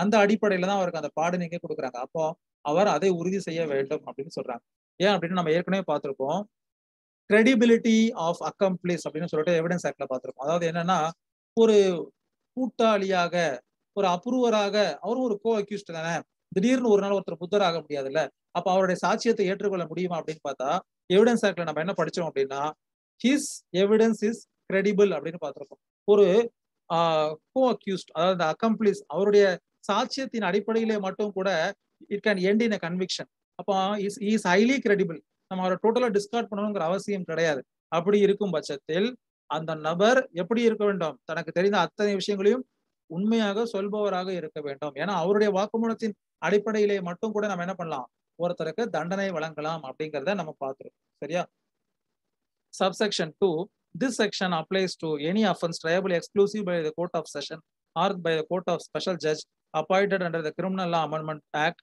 அந்த அடிப்படையில தான் அவருக்கு அந்த பார்டனிங்கே கொடுக்குறாங்க. அப்போ அவர் அதை உறுதி செய்ய வேண்டும் அப்படின்னு சொல்றாங்க. ஏன் அப்படின்னு நம்ம ஏற்கனவே பார்த்திருக்கோம், கிரெடிபிலிட்டி ஆஃப் அக்கம்ப்ளிஸ் அப்படின்னு சொல்லிட்டு எவிடன்ஸ் ஆக்ட்ல பார்த்திருக்கோம். அதாவது என்னன்னா, ஒரு கூட்டாளியாக ஒரு அப்ரூவராக அவரும் ஒரு கோ அக்யூஸ்ட் தானே, திடீர்னு ஒரு நாள் ஒருத்தர் புத்தர் ஆக முடியாதுல்ல, அப்ப அவருடைய சாட்சியத்தை ஏற்றுக்கொள்ள முடியுமா அப்படின்னு பார்த்தா எவிடன்ஸ் ஆக்ட்ல நம்ம என்ன படிச்சோம் அப்படின்னா, ஹிஸ் எவிடன்ஸ் இஸ் கிரெடிபிள் அப்படின்னு பார்த்திருக்கோம். ஒரு கோ அக்யூஸ்ட் அதாவது அக்கம்ப்ளிஸ் அவருடைய சாட்சியத்தின் அடிப்படையிலே மட்டும் கூட it can end in a conviction. அப்போ இஸ் ஹைலி கிரெடிபிள், நம்ம அவரை டோட்டலா டிஸ்கார்ட் பண்ணணுங்கிற அவசியம் கிடையாது. அப்படி இருக்கும் பட்சத்தில் அந்த நபர் எப்படி இருக்க வேண்டும், தனக்கு தெரிந்த அத்தனை விஷயங்களையும் உண்மையாக சொல்பவராக இருக்க வேண்டும். ஏன்னா அவருடைய வாக்குமூலத்தின் அடிப்படையிலே மட்டும் கூட நம்ம என்ன பண்ணலாம், ஒருத்தருக்கு தண்டனை வழங்கலாம் அப்படிங்கிறத நம்ம பார்த்துருக்கோம். சரியா? Subsection 2, this section applies to any offense triable exclusive by the court of session or by the court of special judge appointed under the Criminal Law Amendment Act.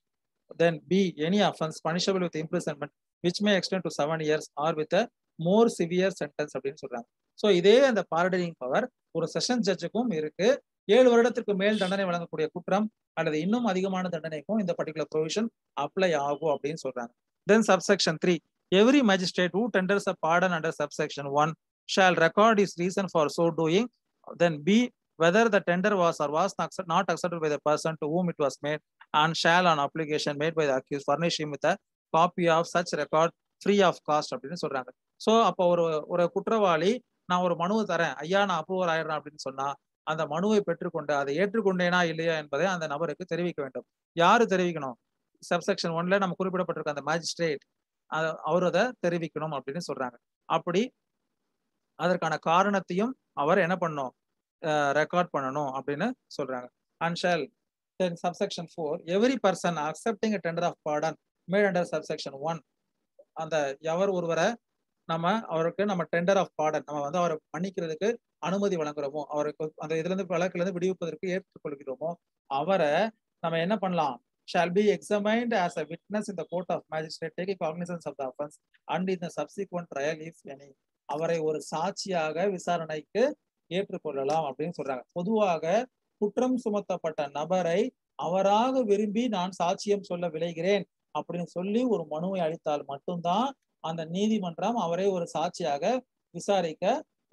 Then B, any offense punishable with imprisonment which may extend to 7 years or with a more severe sentence அப்படின்னு சொல்றாங்க. So இதே அந்த pardoning power ஒரு session ஜட்ஜுக்கும் இருக்கு. 7 வருடத்திற்கு மேல் தண்டனை வழங்கக்கூடிய குற்றம் அல்லது இன்னும் அதிகமான தண்டனைக்கும் இந்த பர்டிகுலர் ப்ரொவிஷன் அப்ளை ஆகும் அப்படின்னு சொல்றாங்க. Then subsection 3, every magistrate who tenders a pardon under subsection 1 shall record his reason for so doing. Then B, whether the tender was or was not accepted by the person to whom it was made, and shall on application made by the accused furnish him with a copy of such record free of cost அப்படின்னு சொல்றாங்க. So அப்போ ஒரு குற்றவாளி நான் ஒரு மனுவை தரேன், ஐயா நான் அப்ரூவர் ஆயிடுறேன் அப்படின்னு சொன்னா அந்த மனுவை பெற்றுக்கொண்டு அதை ஏற்றுக்கொண்டேனா இல்லையா என்பதை அந்த நபருக்கு தெரிவிக்க வேண்டும். யாரு தெரிவிக்கணும்? சப்செக்ஷன் 1ல நம்ம குறிப்பிடப்பட்டிருக்க அந்த மேஜிஸ்ட்ரேட் அவர் அதை தெரிவிக்கணும் அப்படின்னு சொல்றாங்க. அப்படி அதற்கான காரணத்தையும் அவர் என்ன பண்ணணும், ரெக்கார்ட் பண்ணணும் அப்படின்னு சொல்றாங்க. And shall then subsection 4, every person accepting a tender of pardon made under subsection 1, அந்த எவர் ஒருவரை அவருக்கு நம்ம டெண்டர் ஆஃப் பார்டன் நம்ம அவரை மன்னிக்கிறதுக்கு அனுமதி வழங்குறோமோ, அவருக்கு அந்த இதுல இருந்து வழக்குல இருந்து விடுவிப்பதற்கு ஏற்றுக்கொள்கிறோமோ அவரை நம்ம என்ன பண்ணலாம், shall be examined as a witness in the court of magistrate taking cognizance of the offense and in the subsequent trial if any. அவரை ஒரு சாட்சியாக விசாரணைக்கு ஏற்றுக்கொள்ளலாம் அப்படின்னு சொல்றாங்க. பொதுவாக குற்றம் சுமத்தப்பட்ட நபரை அவராக விரும்பி நான் சாட்சியம் சொல்ல விளைகிறேன் அப்படின்னு சொல்லி ஒரு மனுவை அளித்தால் மட்டும்தான் அந்த நீதிமன்றம் அவரை ஒரு சாட்சியாக விசாரிக்க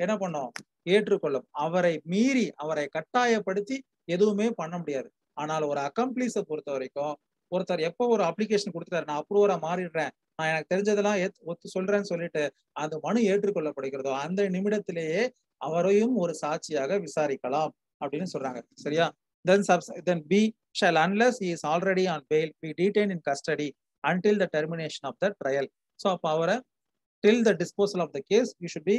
என்ன பண்ணும், ஏற்றுக்கொள்ளும். அவரை மீறி அவரை கட்டாயப்படுத்தி எதுவுமே பண்ண முடியாது. ஆனால் ஒரு அக்கம்ப்ளீஸை பொறுத்த வரைக்கும் ஒருத்தர் எப்போ ஒரு அப்ளிகேஷன் கொடுத்துட்டாரு, நான் அப்ரூவரா மாறிடுறேன், நான் எனக்கு தெரிஞ்சதெல்லாம் ஒத்து சொல்றேன்னு சொல்லிட்டு அந்த மனு ஏற்றுக்கொள்ளப்படுகிறதோ அந்த நிமிடத்திலேயே அவரையும் ஒரு சாட்சியாக விசாரிக்கலாம் அப்படின்னு சொல்றாங்க. சரியா? Then B shall, unless he is already on bail, be detained in custody until the termination of the trial. So அவரை till the disposal of the case you should be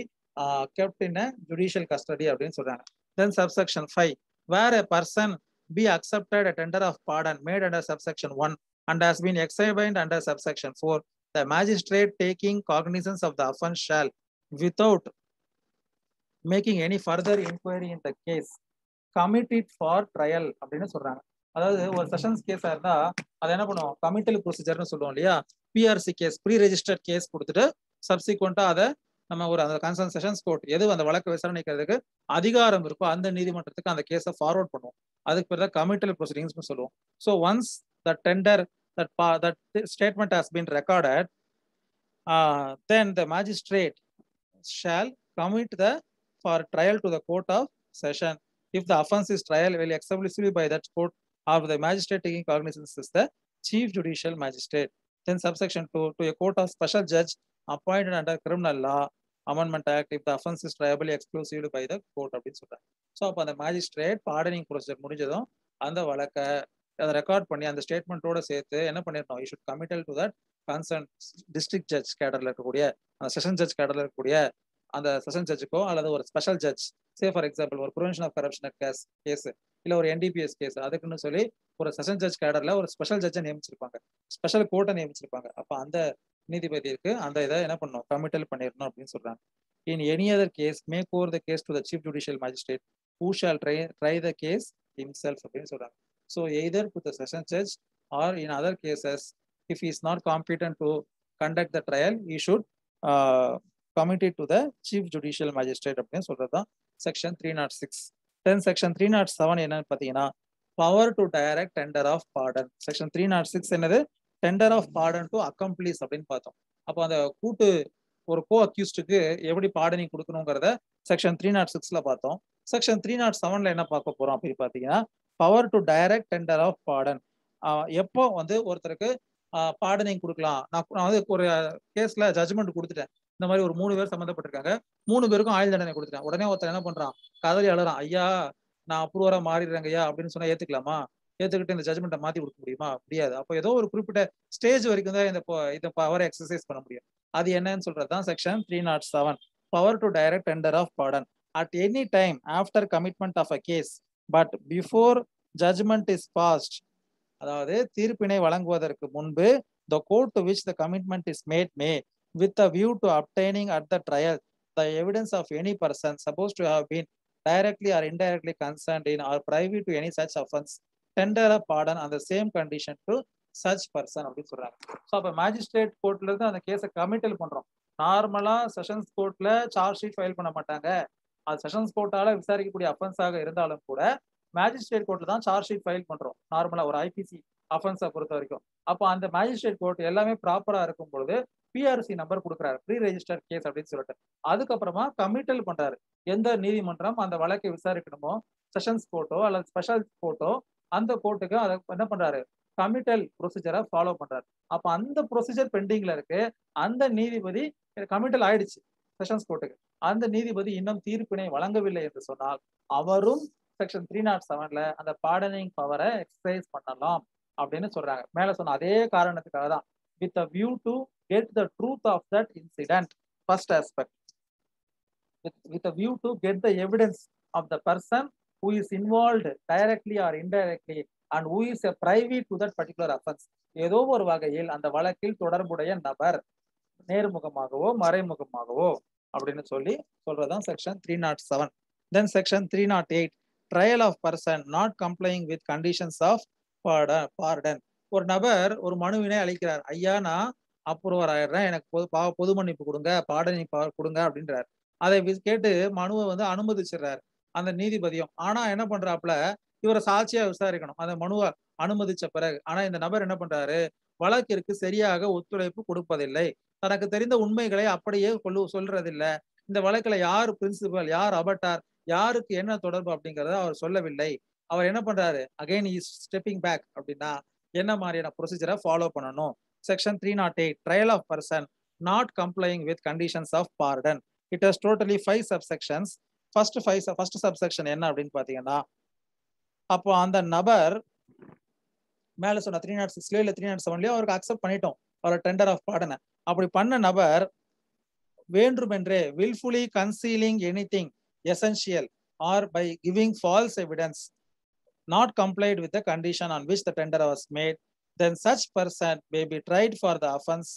kept in a judicial custody அப்படின்னு சொல்றாங்க. Then subsection 5, where a person be accepted a tender of pardon made under subsection 1 and has been examined under subsection 4, the magistrate taking cognizance of the offense shall, without making any further inquiry in the case, commit it for trial அப்படின்னு சொல்றாங்க. அதாவது ஒரு sessions கேஸா இருந்தா அதை என்ன பண்ணுவோம், committal ப்ரொசீஜர்னு சொல்லுவோம் இல்லையா. PRC case, pre registered case கொடுத்துட்டு சப்சிக்வெண்டா அதை நம்ம ஒரு அந்த கன்சர்ன் செஷன்ஸ் கோர்ட் எது அந்த வழக்கு விசாரணைக்கிறதுக்கு அதிகாரம் இருக்கோ அந்த நீதிமன்றத்துக்கு அந்த கேஸை ஃபார்வர்ட் பண்ணுவோம். அதுக்கு பேர் தான் கமிட்டல் ப்ரொசீடிங்ஸ் சொல்லுவோம். So once the tender that statement has been recorded, then the magistrate shall commit the for trial to the court of session. If the offence is trial will exclusively by that court or the magistrate taking cognizance is the chief judicial magistrate. Then subsection 2, to a court of special judge appointed under criminal law amendment act if the offence is triable exclusively by the court அப்படின்னு சொல்றாங்க. So அப்போ அந்த magistrate pardoning procedure முடிஞ்சதும் அந்த வழக்கை அதை record பண்ணி அந்த ஸ்டேட்மெண்ட்டோட சேர்த்து என்ன பண்ணிருந்தோம், you should committal to that concern district judge கேடர்ல இருக்கக்கூடிய அந்த செஷன் ஜட்ஜ் கேடர்ல இருக்கக்கூடிய அந்த செஷன் ஜட்ஜுக்கோ அல்லது ஒரு special judge, say for example ஒரு ப்ரிவென்ஷன் ஆஃப் கரப்ஷன் கேஸ் இல்ல ஒரு என்டிபிஎஸ் கேஸ், அதுக்குன்னு சொல்லி ஒரு செஷன் ஜட்ஜ் கேடர்ல ஒரு ஸ்பெஷல் ஜட்ஜை நியமிச்சிருப்பாங்க, ஸ்பெஷல் கோர்ட்டை நியமிச்சிருப்பாங்க. அப்ப அந்த நீதிபதிக்கு அந்த இதை என்ன பண்ணணும், கமிட்டல் பண்ணிடணும் அப்படின்னு சொல்றாங்க. In any other case make over the case to the chief judicial magistrate who shall try the case himself அப்படின்னு சொல்றாங்க. So either to the session judge or in other cases if he is not competent to conduct the trial, he should commit it to the chief judicial magistrate அப்படின்னு சொல்றதுதான் section 306. தென் section 307 என்னன்னு பாத்தீங்கன்னா power to direct tender of pardon. Section 306 என்னது, tender of pardon to accomplice அப்படின்னு பார்த்தோம். அப்போ அந்த கூட்டு ஒரு கோ அக்யூஸ்டுக்கு எப்படி பார்டனிங் கொடுக்கணுங்கிறத செக்ஷன் 306ல பார்த்தோம். செக்ஷன் 307ல என்ன பார்க்க போறோம் அப்படின்னு பாத்தீங்கன்னா power to direct tender of pardon. எப்போ வந்து ஒருத்தருக்கு பார்டனிங் கொடுக்கலாம். நான் வந்து ஒரு கேஸ்ல ஜட்ஜ்மெண்ட் கொடுத்துட்டேன், இந்த மாதிரி ஒரு 3 பேர் சம்மந்தப்பட்டிருக்காங்க, 3 பேருக்கும் ஆயுள் தண்டனை கொடுத்துட்டேன். உடனே ஒருத்தர் என்ன பண்றான், கதறி அழறான், ஐயா நான் அப்ரூவரா மாறிடுறேங்க ஐயா அப்படின்னு சொன்னா ஏத்துக்கலாமா? ஏத்துக்கிட்டு இந்த ஜட்ஜ்மெண்ட்டை மாத்தி கொடுக்க முடியுமா? முடியாது. அப்போ ஏதோ ஒரு குறிப்பிட்ட ஸ்டேஜ் வரைக்கும் தான் இந்த பவரை எக்ஸசைஸ் பண்ண முடியும். அது என்னன்னு சொல்றதுதான் section 307, power to direct tender of pardon at any time after commitment of a case but before judgment is passed. அதாவது தீர்ப்பினை வழங்குவதற்கு முன்பு the court to which the commitment is made may with a view to obtaining at the trial the evidence of any person supposed to have been directly or indirectly concerned in or privy to any such offense tender a pardon on the same condition to such person அப்படின்னு சொல்றாங்க. So அப்போ magistrate கோர்ட்ல இருந்து அந்த கேஸை committal பண்றோம். நார்மலா sessions கோர்ட்ல சார்ஜ் ஷீட் ஃபைல் பண்ண மாட்டாங்க. அது செஷன்ஸ் கோர்ட்டால விசாரிக்கக்கூடிய அஃபென்ஸாக இருந்தாலும் கூட மேஜிஸ்ட்ரேட் கோர்ட்ல தான் சார்ஜ் ஷீட் ஃபைல் பண்றோம் நார்மலா ஒரு ஐபிசி அஃபென்ஸை பொறுத்த வரைக்கும். அப்போ அந்த மேஜிஸ்ட்ரேட் கோர்ட் எல்லாமே ப்ராப்பரா இருக்கும் பொழுது பிஆர்சி நம்பர் கொடுக்குறாரு, ப்ரீ ரெஜிஸ்டர் கேஸ் அப்படின்னு சொல்லிட்டு. அதுக்கப்புறமா கமிட்டல் பண்றாரு. எந்த நீதிமன்றம் அந்த வழக்கை விசாரிக்கணுமோ, செஷன்ஸ் கோர்ட்டோ அல்லது ஸ்பெஷல் கோர்ட்டோ, அந்த கோர்ட்டுக்கு அதை என்ன பண்றாரு, கமிட்டல் ப்ரொசீஜரை ஃபாலோ பண்றாரு. அப்ப அந்த ப்ரொசீஜர் பெண்டிங்ல இருக்கு. அந்த நீதிபதி கமிட்டல் ஆயிடுச்சு செஷன்ஸ் கோர்ட்டுக்கு, அந்த நீதிபதி இன்னும் தீர்ப்பினை வழங்கவில்லை என்று சொன்னால் அவரும் செக்ஷன் 307ல அந்த பார்டனிங் பவரை எக்ஸசைஸ் பண்ணலாம் அப்படின்னு சொல்றாங்க. மேல சொன்ன அதே காரணத்துக்காக தான், with a view to get the truth of that incident, first aspect, with a view to get the evidence of the person who is involved directly or indirectly and who is a privy to that particular offense. ஏதோ ஒரு வகையில் அந்த வழக்கில் தொடர்புடைய நபர் நேர்முகமாகவோ மறைமுகமாகவோ அப்படின்னு சொல்றதுதான் section 307. Then section 308, trial of person not complying with conditions of pardon. ஒரு நபர் ஒரு மனுவினை அளிக்கிறார், ஐயா நான் அப்ரூவர் ஆயிடுறேன், எனக்கு பொது மன்னிப்பு கொடுங்க, பார்டனிங் பவர் கொடுங்க அப்படின்றார். அதை கேட்டு மனுவை வந்து அனுமதிச்சிடுறாரு அந்த நீதிபதியும். ஆனா என்ன பண்றாப்புல, இவரை சாட்சியா விசாரிக்கணும் அந்த மனுவை அனுமதிச்ச பிறகு. ஆனா இந்த நபர் என்ன பண்றாரு, வழக்கிற்கு சரியாக ஒத்துழைப்பு கொடுப்பதில்லை, தனக்கு தெரிந்த உண்மைகளை அப்படியே சொல்றதில்லை, இந்த வழக்குல யார் பிரின்சிபல், யார் அபட்டார், யாருக்கு என்ன தொடர்பு அப்படிங்கறத அவர் சொல்லவில்லை. அவர் என்ன பண்றாரு, அகைன் இஸ் ஸ்டெப்பிங் பேக். அப்படின்னா என்ன மாதிரியான ப்ரொசீஜரை ஃபாலோ பண்ணணும்? Section 308, trial of person not complying with conditions of pardon. It has totally 5 subsections. First subsection என்ன அப்படின்னு பாத்தீங்கன்னா, அப்போ அந்த நபர் மேல சொன்ன 306 இல்ல 307 அவருக்கு அக்செப்ட் பண்ணிட்டோம் அவரோட டெண்டர் ஆஃப் பார்டனை. அப்படி பண்ண நபர் வேண்டுமென்றே willfully concealing anything essential or by giving false evidence not complied with the condition on which the tender was made, then such person may be tried for the offense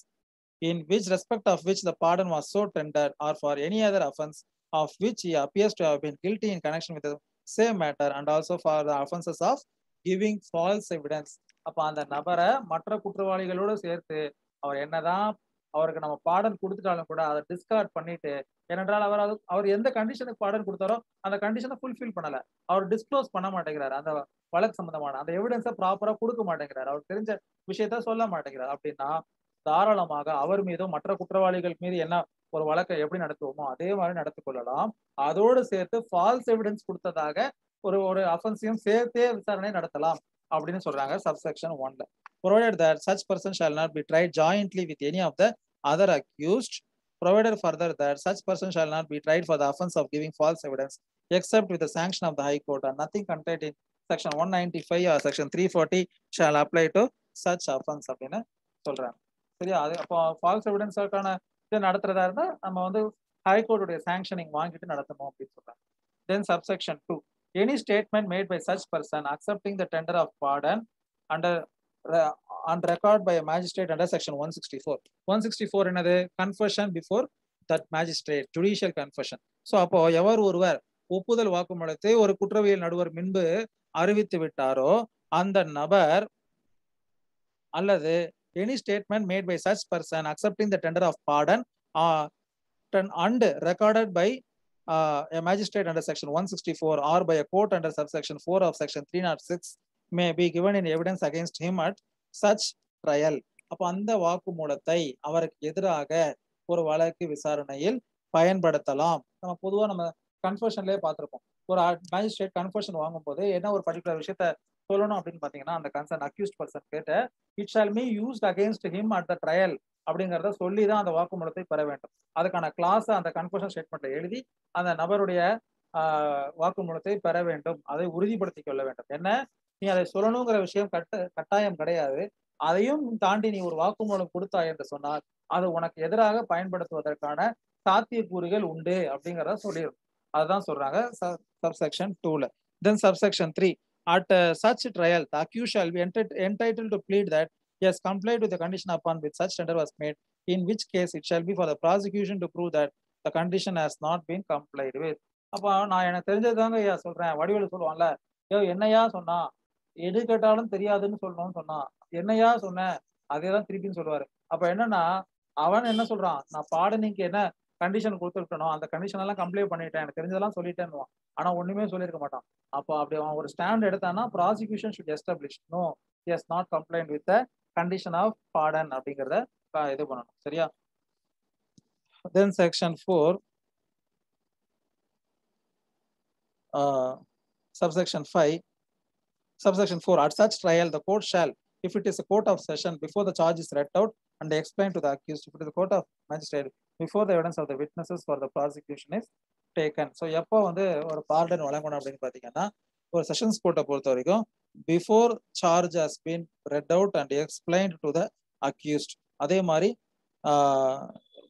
in which respect of which the pardon was so tendered or for any other offense of which he appears to have been guilty in connection with the same matter and also for the offenses of giving falls evidence. அப்ப அந்த நபரை மற்ற குற்றவாளிகளோட சேர்த்து அவர் என்னதான் அவருக்கு நம்ம பாடம் கொடுத்துட்டாலும் கூட அதை டிஸ்கார்ட் பண்ணிட்டு, ஏனென்றால் அவர் எந்த கண்டிஷனுக்கு பாடம் கொடுத்தாரோ அந்த கண்டிஷனை ஃபுல்ஃபில் பண்ணல. அவர் டிஸ்க்ளோஸ் பண்ண மாட்டேங்கிறார். அந்த வழக்கு சம்பந்தமான அந்த எவிடன்ஸை ப்ராப்பரா கொடுக்க மாட்டேங்கிறார். அவர் தெரிஞ்ச விஷயத்த சொல்ல மாட்டேங்கிறார். அப்படின்னா தாராளமாக அவர் மீதும் மற்ற குற்றவாளிகள் மீது என்ன ஒரு வழக்கை எப்படி நடத்துவோமோ அதே மாதிரி நடத்திக் கொள்ளலாம். அதோடு சேர்த்து ஃபால்ஸ் எவிடன்ஸ் கொடுத்ததாக ஒரு ஒரு அஃபென்ஸையும் சேர்த்தே விசாரணை நடத்தலாம் அப்படின்னு சொல்றாங்க subsection 1ல. provided that such person shall not be tried jointly with any of the other accused, provided further that such person shall not be tried for the offense of giving false evidence except with the sanction of the High Court, and nothing contained in section 195 or section 340 shall apply to such offense அப்படின்னு சொல்றாங்க. சரியா? அது அப்போ falls எவிடன்ஸுக்கான இது நடத்துறதா இருந்தா நம்ம வந்து ஹைகோர்ட்டுடைய sanctioning வாங்கிட்டு நடத்தணும் அப்படின்னு சொல்றாங்க. தென் subsection 2, any statement made by such person accepting the tender of pardon under on record by a magistrate under section 164. 164 என்னது? Confession before that magistrate, judicial confession. So அப்போ எவர் ஒருவர் ஒப்புதல் வாக்குமூலத்தை ஒரு குற்றவியல் நடுவர் முன்பு அறிவித்து விட்டாரோ அந்த நபர், அல்லது any statement made by such person accepting the tender of pardon and recorded by a magistrate under section 164 or by a court under subsection 4 of section 306 may be given in evidence against him at such trial. அப்போ அந்த வாக்குமூலத்தை அவருக்கு எதிராக ஒரு வழக்கு விசாரணையில் பயன்படுத்தலாம். நம்ம பொதுவா நம்ம கன்ஃபெஷன்லயே பார்த்திருப்போம். ஒரு மேஜிஸ்ட்ரேட் கன்ஃபெஷன் வாங்கும் போது என்ன ஒரு பர்டிகுலர் விஷயத்த சொல்லணும் அப்படின்னு பாத்தீங்கன்னா, அந்த கன்சர்ன் அக்யூஸ்ட் பர்சன் கேட்ட it shall be used against him at the trial அப்படிங்கிறத சொல்லி தான் அந்த வாக்குமூலத்தை பெற வேண்டும். அதுக்கான கிளாஸ் அந்த கன்ஃபெஷன் ஸ்டேட்மெண்ட்ல எழுதி அந்த நபருடைய வாக்குமூலத்தை பெற வேண்டும். அதை உறுதிப்படுத்திக் கொள்ள வேண்டும். என்ன, நீ அதை சொல்லணுங்கிற விஷயம் கட்டாயம் கிடையாது. அதையும் தாண்டி நீ ஒரு வாக்குமூலம் கொடுத்தாய் என்று சொன்னால் அது உனக்கு எதிராக பயன்படுத்துவதற்கான சாத்தியக்கூறுகள் உண்டு அப்படிங்கிறத சொல்லிடும். அதுதான் சொல்றாங்க சப்செக்ஷன் 2ல. Then subsection 3, at such trial the accused shall be entitled to plead that he has complied with the condition upon which such tender was made, in which case it shall be for the prosecution to prove that the condition has not been complied with. அப்போ நான் எனக்கு தெரிஞ்சதுதாங்க ஐயா சொல்றேன். வடிவேலு சொல்லுவான்ல, என்னையா சொன்னா, எது கேட்டாலும் தெரியாதுன்னு சொல்லணும்னு சொன்னான், என்னையா சொன்னேன் அதேதான் திருப்பின்னு சொல்லுவாரு. அப்ப என்னன்னா, அவன் என்ன சொல்றான், நான் பாடனிக்கு என்ன கண்டிஷன் கொடுத்துருக்கணும் அந்த கண்டிஷன் எல்லாம் கம்ப்ளைண்ட் பண்ணிட்டேன், எனக்கு தெரிஞ்சதெல்லாம் சொல்லிட்டேன்னு. ஆனா ஒண்ணுமே சொல்லியிருக்க மாட்டான். அப்போ அப்படி அவன் ஒரு ஸ்டாண்ட் எடுத்தானா prosecution should establish no he has not complained with the condition of pardon அப்படிங்கிறத இது பண்ணணும். சரியா? Then section 4, subsection 5, subsection 4, at such trial the court shall, if it is a court of session, before the charge is read out and explained to the accused, if it is a court of magistrate, before the evidence of the witnesses for the prosecution is taken. So எப்போ வந்து ஒரு pardon வழங்கணும் அப்படின்னு பார்த்தீங்கன்னா, ஒரு sessions கோர்ட்டை பொறுத்த வரைக்கும் before charge has been red out and explained to the accused. அதே மாதிரி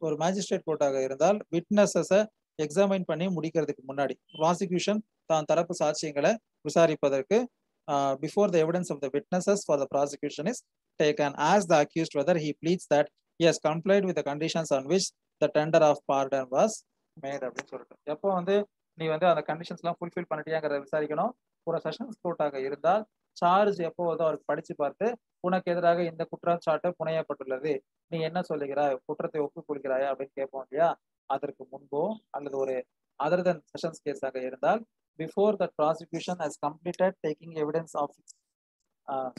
ஒரு மேஜிஸ்ட்ரேட் கோர்ட்டாக இருந்தால் விட்னஸஸை எக்ஸாமைன் பண்ணி முடிக்கிறதுக்கு முன்னாடி ப்ராசிக்யூஷன் தான் தரப்பு சாட்சியங்களை விசாரிப்பதற்கு before the evidence of the witnesses for the prosecution is taken, as the accused whether he pleads that he has complied with the conditions on which the tender of pardon was made அப்படின்னு சொல்லிட்டு, எப்போ வந்து நீ வந்து அந்த conditions எல்லாம் fulfil பண்ணிட்டியாங்கிறத விசாரிக்கணும். ஒரு செஷன்ஸ் கோர்ட்டாக இருந்தால் சார்ஜ் எப்போ வந்து அவருக்கு படிச்சு பார்த்து உனக்கு எதிராக இந்த குற்றச்சாட்டு புனையப்பட்டுள்ளது, நீ என்ன சொல்லுகிறாய், குற்றத்தை ஒப்புக்கொள்கிறாயா அப்படின்னு கேட்போம் இல்லையா? அதற்கு முன்போ அல்லது ஒரு அதர் தென் செஷன்ஸ் கேஸாக இருந்தால் before the prosecution has completed taking evidence of its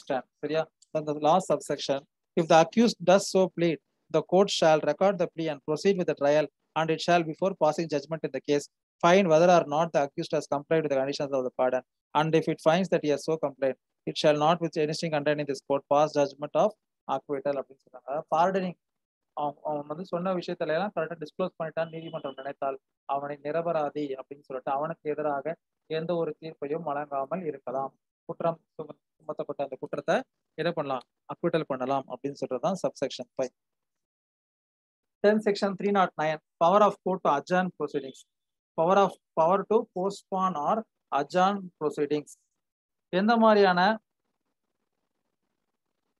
stand. சரியா? Then the last subsection, if the accused does so plead, the court shall record the plea and proceed with the trial, and it shall, before passing judgment in the case, find whether or not the accused has complied with the conditions of the pardon, and if it finds that he has so complied, it shall not, with anything contained in this court, pass judgment of acquittal அப்படின்னு சொல்றாங்க. Pardoning அவன் வந்து சொன்ன விஷயத்துல எல்லாம் கரெக்டா disclose பண்ணிட்டான் நீதிமன்றம் நினைத்தால் அவனை நிரபராதி அப்படின்னு சொல்லிட்டு அவனுக்கு எதிராக எந்த ஒரு தீர்ப்பையும் வழங்காமல் இருக்கலாம். குற்றம் சுமத்தப்பட்ட அந்த குற்றத்தை என்ன பண்ணலாம், அக்விட்டல் பண்ணலாம் அப்படின்னு சொல்றதுதான் subsection 5. Then section 309, power of court to adjourn proceedings. Power to postpone or adjourn proceedings. எந்த மாதிரியான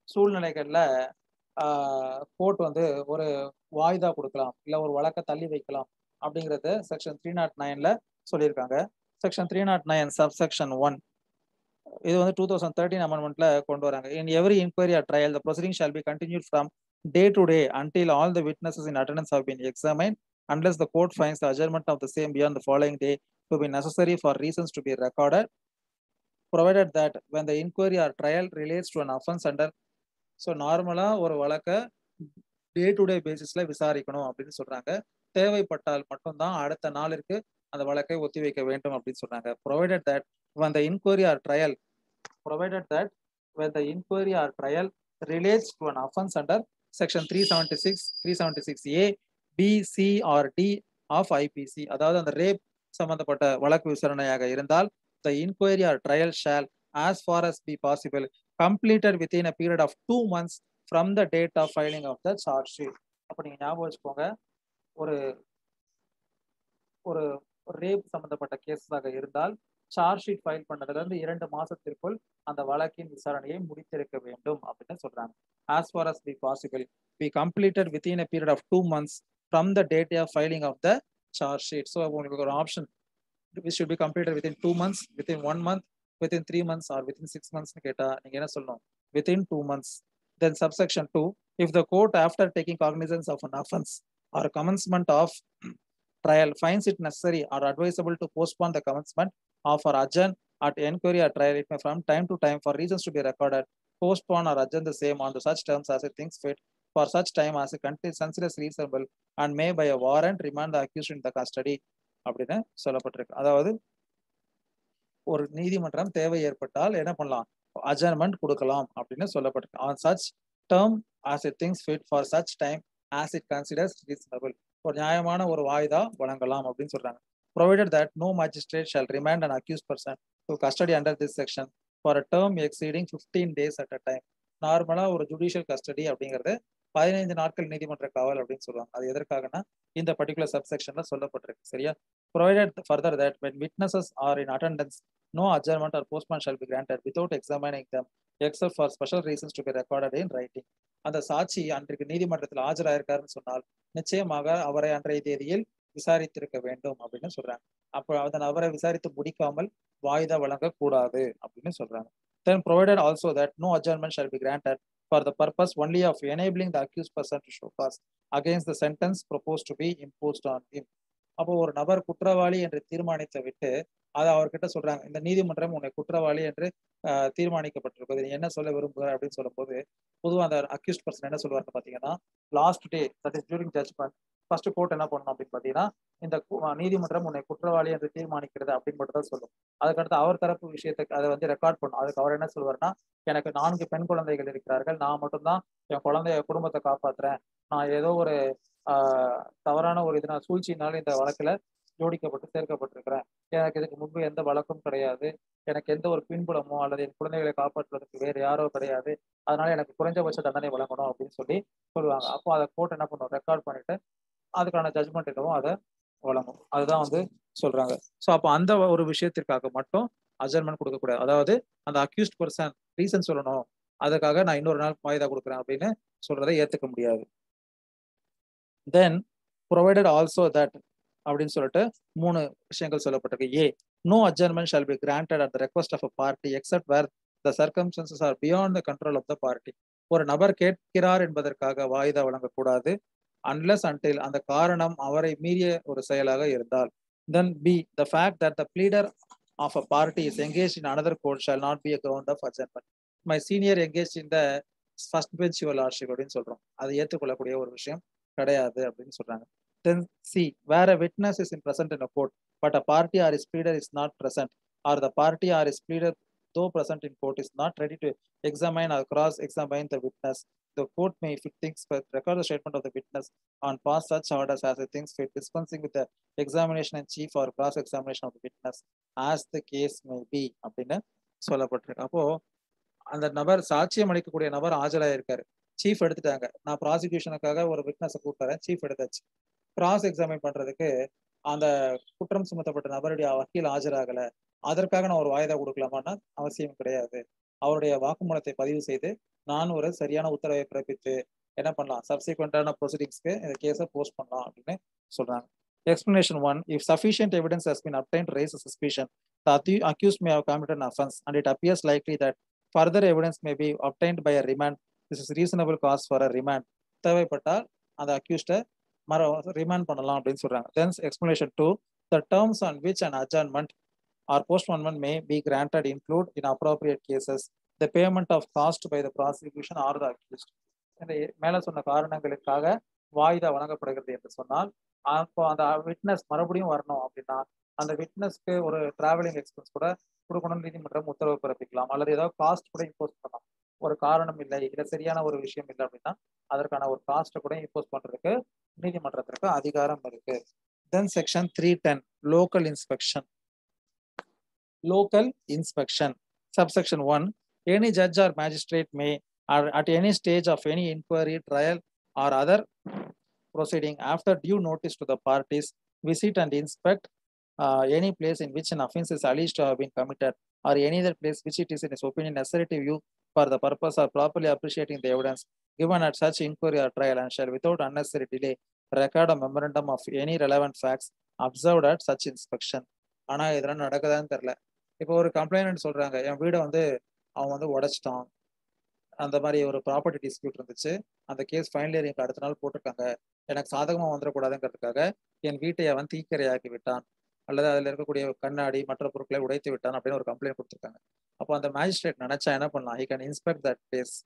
சூழ்நிலைகள்ல கோர்ட் வந்து ஒரு வாய்தா கொடுக்கலாம், இல்ல ஒரு வழக்கை தள்ளி வைக்கலாம் அப்படிங்கிறது செக்ஷன் 309ல சொல்லியிருக்காங்க. செக்ஷன் 309 சப்செக்ஷன் 1, இது வந்து 2013 அமெண்ட்மெண்ட்ல கொண்டு வராங்க. In every inquiry or trial the proceeding shall be continued from day to day until all the witnesses in attendance have been examined unless the court finds the adjournment of the same beyond the following day to be necessary for reasons to be recorded, provided that when the inquiry or trial relates to an offense under. So நார்மலா ஒரு வழக்க டே to டே பேசிஸ்ல விசாரிக்கணும் அப்படின்னு சொல்றாங்க. தேவைப்பட்டால் மட்டும்தான் அடுத்த நாளிற்கு அந்த வழக்கை ஒத்திவைக்க வேண்டும் அப்படின்னு சொன்னாங்க. provided that when the inquiry or trial relates to an offense under section 376A B C or D of IPC, அதாவது அந்த ரேப் சம்பந்தப்பட்ட வழக்கு விசாரணையாக இருந்தால் the inquiry or trial shall as far as be possible completed within a period of 2 months from the date of filing of the charge sheet. அப்ப நீங்க ஞாபகம் வச்சுக்கோங்க, ஒரு ஒரு ரேப் சம்பந்தப்பட்ட கேஸாக இருந்தால் சார்ஜ் ஷீட் ஃபைல் பண்ணதுல இருந்து 2 மாசத்திற்குள் அந்த வழக்கின் விசாரணையை முடித்திருக்க வேண்டும் அப்படின்னு சொல்றாங்க. as far as be possible be completed within a period of 2 months from the date of filing of the charge sheet. So உங்களுக்கு ஒரு option, which should be completed within 2 months, within 1 month, within 3 months or within 6 months னு கேட்டா நீங்க என்ன சொல்லணும்? within 2 months. Then subsection 2, if the court after taking cognizance of an offense or commencement of trial finds it necessary or advisable to postpone the commencement of or adjourn at inquiry or trial, it may from time to time for reasons to be recorded postpone or adjourn the same on such terms as it thinks fit for such time as it considers reasonable and may by a warrant remand the accused in the custody அப்படின்னு சொல்லப்பட்டிருக்கு. அதாவது ஒரு நீதிமன்றம் தேவை ஏற்பட்டால் என்ன பண்ணலாம்? Adjournment கொடுக்கலாம் அப்படின்னு சொல்லப்பட்டிருக்கு. on such term as it thinks fit for such time as it considers reasonable. ஒரு நியாயமான ஒரு வாய்தா வழங்கலாம் அப்படின்னு சொல்றாங்க. provided that no magistrate shall remand an accused person to custody under this section for a term exceeding 15 days at a time. நார்மலா ஒரு judicial custody அப்படிங்கிறது 15 நாட்கள் நீதிமன்ற காவல் அப்படின்னு சொல்லுவாங்க. அது எதற்காகனா இந்த பர்டிகுலர் சப்செக்ஷன்ல சொல்லப்பட்டிருக்கு. சரியா? provided further that when witnesses are in attendance no adjournment or postponement shall be granted without examining them except for special reasons to be recorded in writing. அந்த சாட்சி அன்றைக்கு நீதிமன்றத்தில் ஆஜராயிருக்காருன்னு சொன்னால் நிச்சயமாக அவரை அன்றைய தேதியில் விசாரித்திருக்க வேண்டும் அப்படின்னு சொல்றாங்க. அப்போ அதன் அவரை விசாரித்து முடிக்காமல் வாய்தா வழங்கக்கூடாது அப்படின்னு சொல்றாங்க. Then provided also that no adjournment shall be granted for the purpose only of enabling the accused person to show cause against the sentence proposed to be imposed on him. அப்போ ஒரு நபர் குற்றவாளி என்று தீர்மானித்து விட்டு அதை அவர்கிட்ட சொல்றாங்க, இந்த நீதிமன்றம் உன்னை குற்றவாளி என்று தீர்மானிக்கப்பட்டிருக்கிறது, நீ என்ன சொல்ல விரும்புகிற அப்படின்னு சொல்லும்போது பொதுவாக அந்த அக்யூஸ்ட் பர்சன் என்ன சொல்லுவாருன்னு பார்த்தீங்கன்னா, last day that is during judgement first court என்ன பண்ணணும் அப்படின்னு பார்த்தீங்கன்னா, இந்த நீதிமன்றம் உன்னை குற்றவாளி என்று தீர்மானிக்கிறது அப்படின்னு மட்டும் தான் சொல்லும். அதுக்கடுத்து அவர் தரப்பு விஷயத்துக்கு அதை வந்து ரெக்கார்ட் பண்ணும். அதுக்கு அவர் என்ன சொல்வாருன்னா, எனக்கு 4 பெண் குழந்தைகள் இருக்கிறார்கள், நான் மட்டும்தான் என் குழந்தைய குடும்பத்தை காப்பாத்துறேன், நான் ஏதோ ஒரு தவறான ஒரு இதனால் சூழ்ச்சியினால இந்த வழக்குல ஜோடிக்கப்பட்டு சேர்க்கப்பட்டிருக்கிறேன், எனக்கு இதுக்கு முன்பு எந்த வழக்கும் கிடையாது, எனக்கு எந்த ஒரு பின்புலமோ அல்லது என் குழந்தைகளை காப்பாற்றுவதற்கு வேறு யாரோ கிடையாது, அதனால எனக்கு குறைஞ்சபட்ச தண்டனை வழங்கணும் அப்படின்னு சொல்லுவாங்க. அப்போ அதை கோர்ட் என்ன பண்ணும்? ரெக்கார்ட் பண்ணிட்டு அதுக்கான ஜட்மெண்ட் என்னவோ அதை வழங்கும். அதுதான் வந்து சொல்றாங்க. ஸோ அப்போ அந்த ஒரு விஷயத்திற்காக மட்டும் அட்ஜர்ன்மெண்ட் கொடுக்கக்கூடாது. அதாவது அந்த அக்யூஸ்ட் பர்சன் ரீசன் சொல்லணும், அதுக்காக நான் இன்னொரு நாள் வாய்தா கொடுக்குறேன் அப்படின்னு சொல்றதை ஏற்றுக்க முடியாது. தென் ப்ரொவைடட் ஆல்சோ தட் அப்படின்னு சொல்லிட்டு 3 விஷயங்கள் சொல்லப்பட்டிருக்கு. A, no adjournment shall be granted at the request of a party except where the circumstances are beyond the control of the party. ஒரு நபர் கேட்கிறார் என்பதற்காக வாய்தா வழங்கக்கூடாது unless until அந்த காரணம் அவரை மீறிய ஒரு செயலாக இருந்தால். then B, the fact that the pleader of a party is engaged in another court shall not be a ground of adjournment. My senior engaged in the first bench your lordship அப்படின்னு சொல்றோம், அது ஏற்றுக்கொள்ளக்கூடிய ஒரு விஷயம் கிடையாது அப்படின்னு சொல்றாங்க. then C, where a witness is present in a court but a party or his pleader is not present, or the party or his pleader though present in court is not ready to examine or cross examine the witness, the court may, if it thinks fit, record the statement of the witness and pass such orders as it thinks fit, dispensing with the examination in chief or cross examination of the witness as the case may be அப்படின்னு சொல்லப்பட்டிருக்கு. அப்போ அந்த நபர் சாட்சியம் அளிக்கக்கூடிய நபர் ஆஜராயிருக்காரு, chief எடுத்துட்டாங்க, நான் ப்ராசிக்யூஷனுக்காக ஒரு விட்னஸை கூப்பிட்டுறேன், சீஃப் எடுத்தாச்சு, கிராஸ் எக்ஸாமின் பண்றதுக்கு அந்த குற்றம் சுமத்தப்பட்ட நபருடைய வக்கீல் ஆஜராகல, அதற்காக நான் ஒரு வாய்தா கொடுக்கலாமான்னா அவசியம் கிடையாது. அவருடைய வாக்குமூலத்தை பதிவு செய்து நான் ஒரு சரியான உத்தரவை பிறப்பித்து என்ன பண்ணலாம், சப்சிக்வெண்டான ப்ரொசீடிங்ஸ்க்கு இந்த கேஸை போஸ்ட் பண்ணலாம் அப்படின்னு சொல்றாங்க. Explanation 1, if sufficient evidence has been obtained to raise a suspicion the accused may have committed an offense and it appears likely that further evidence may be obtained by a remand. This is reasonable cause for a remand. தேவைப்பட்டால் அந்த அக்யூஸ்ட remand பண்ணலாம் அப்படின்னு சொல்றாங்க. Then explanation 2, the terms on which an adjournment or postponement may be granted include in appropriate cases the payment of cost by the prosecution or the accused. இந்த மேல சொன்ன காரணங்களுக்காக வாய்தா வழங்கப்படுகிறது என்று சொன்னால், அப்போ அந்த விட்னஸ் மறுபடியும் வரணும் அப்படின்னா அந்த விட்னஸ்க்கு ஒரு டிராவலிங் எக்ஸ்பென்ஸ் கூட கொடுக்கணும், நீதிமன்றம் உத்தரவு பிறப்பிக்கலாம். அல்லது ஏதாவது காஸ்ட் கூட இம்போஸ் பண்ணலாம். ஒரு காரணம் இல்லை, இல்லை சரியான ஒரு விஷயம் இல்லை அப்படின்னா அதற்கான ஒரு காஸ்ட்டை கூட இம்போஸ் பண்றதுக்கு நீதிமன்றத்திற்கு அதிகாரம் இருக்கு. Then section 310, local inspection. Local inspection. Subsection 1, any judge or magistrate may, or at any stage of any inquiry, trial, or other proceeding, after due notice to the parties, visit and inspect any place in which an offense is alleged to have been committed, or any other place which it is in his opinion necessary to view for the purpose of properly appreciating the evidence given at such inquiry or trial, and shall without unnecessary delay record a memorandum of any relevant facts observed at such inspection. ஆனா இதெல்லாம் நடக்குதான்னு தெரியல. இப்போ ஒரு complaint சொல்றாங்க, என் வீடை வந்து அவன் வந்து உடைச்சிட்டான், அந்த மாதிரி ஒரு ப்ராப்பர்ட்டி டிஸ்பியூட் இருந்துச்சு, அந்த கேஸ் ஃபைனல் ஹியரிங்க்கு அடுத்த நாள் போட்டிருக்காங்க, எனக்கு சாதகமா வந்துடக்கூடாதுங்கிறதுக்காக என் வீட்டை அவன் தீக்கிரையாக்கி விட்டான் அல்லது அதில் இருக்கக்கூடிய கண்ணாடி மற்ற பொருட்களை உடைத்து விட்டான் அப்படின்னு ஒரு கம்ப்ளைண்ட் கொடுத்துருக்காங்க. அப்போ அந்த மேஜிஸ்ட்ரேட் நினைச்சா என்ன பண்ணலாம்? He can inspect that place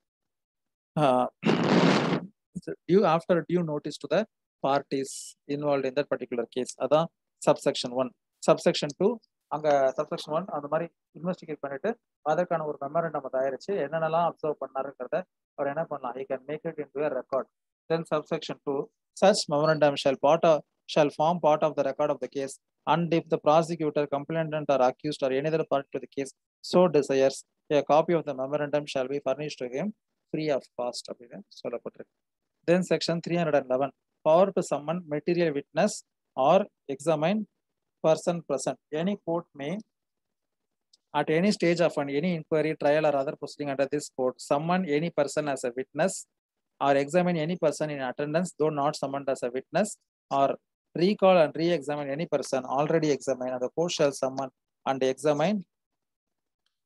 after due notice to the parties involved in that particular case. அதான் subsection 1. subsection 2, அங்க subsection 1 அந்த மாதிரி இன்வெஸ்டிகேட் பண்ணிட்டு அதற்கான ஒரு மெமரண்டம் தயாரிச்சு என்னென்னலாம் அப்சர்வ் பண்ணாருங்கிறத அவர் என்ன பண்ணலாம்? he can make it into a record. Then subsection 2, such memorandum shall form part of the record of the case, and if the prosecutor, complainant, or accused, or any other party to the case so desires, a copy of the memorandum shall be furnished to him free of cost அப்படின்னு சொல்லப்பட்டிருக்கு. Then section 311, power to summon material witness or examine person present. Any court may, at any stage of any inquiry, trial, or other proceeding under this code, summon any person as a witness or examine any person in attendance though not summoned as a witness, or recall and re-examine any person already examined, and the court shall summon and examine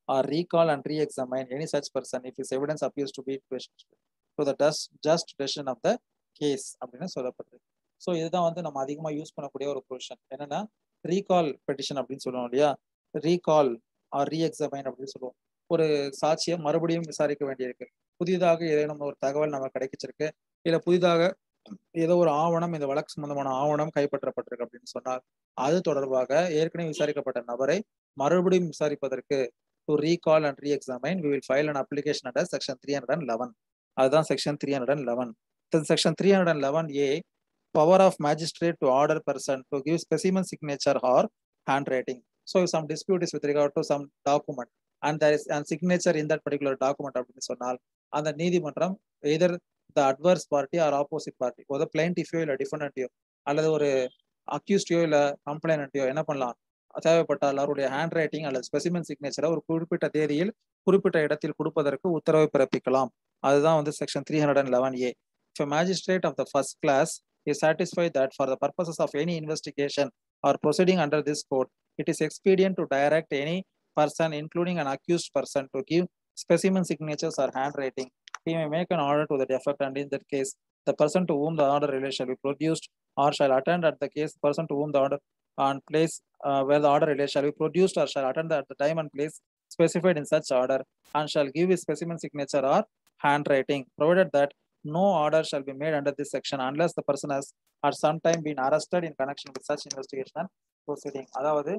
or recall and re-examine any such person if his evidence appears to be to the just decision of the case அப்படின்னு சொல்லப்பட்டிருக்கு. So இதுதான் வந்து நம்ம அதிகமாக use பண்ணக்கூடிய ஒரு position. என்னன்னா recall petition அப்படின்னு சொல்லுவோம் இல்லையா, ரீகால் ஆர் ரீஎக்ஸாமைன் அப்படின்னு சொல்லுவோம். ஒரு சாட்சியை மறுபடியும் விசாரிக்க வேண்டியிருக்கு, புதிதாக ஏதேனும் ஒரு தகவல் நம்ம கிடைச்சிருக்கு, இல்லை புதிதாக ஏதோ ஒரு ஆவணம், இந்த வழக்கு சம்பந்தமான ஆவணம் கைப்பற்றப்பட்டிருக்கு அப்படின்னு சொன்னால் அது தொடர்பாக ஏற்கனவே விசாரிக்கப்பட்ட நபரை மறுபடியும் விசாரிப்பதற்கு to recall and re-examine, we will file an application under section 311. அதுதான் section 311. Then section 311A, power of magistrate to order person to give specimen signature or handwriting. So if some dispute is with regard to some document and there is a signature in that particular document அப்படின்னு சொன்னால் அந்த நீதிமன்றம் either the adverse party or opposite party, ஒரு plaintiff-யோ இல்லை defendant-யோ அல்லது ஒரு accused-யோ இல்லை complainant-யோ என்ன பண்ணலாம்? தேவைப்பட்டால் அவருடைய ஹேண்ட் ரைட்டிங் அல்லது ஸ்பெசிமென் சிக்னேச்சரை ஒரு குறிப்பிட்ட தேதியில் குறிப்பிட்ட இடத்தில் கொடுப்பதற்கு உத்தரவை பிறப்பிக்கலாம். அதுதான் வந்து section 311A. If a magistrate of the first class is satisfied that for the purposes of any investigation or proceeding under this code, it is expedient to direct any person, including an accused person, to give specimen signatures or handwriting, he may make an order to that effect, and in that case, the person to whom the order relates shall be produced or shall attend at the case, person to whom the order and place where the order relates shall be produced or shall attend at the time and place specified in such order, and shall give his specimen signature or handwriting, provided that no order shall be made under this section unless the person has at some time been arrested in connection with such investigation and proceeding. அதாவது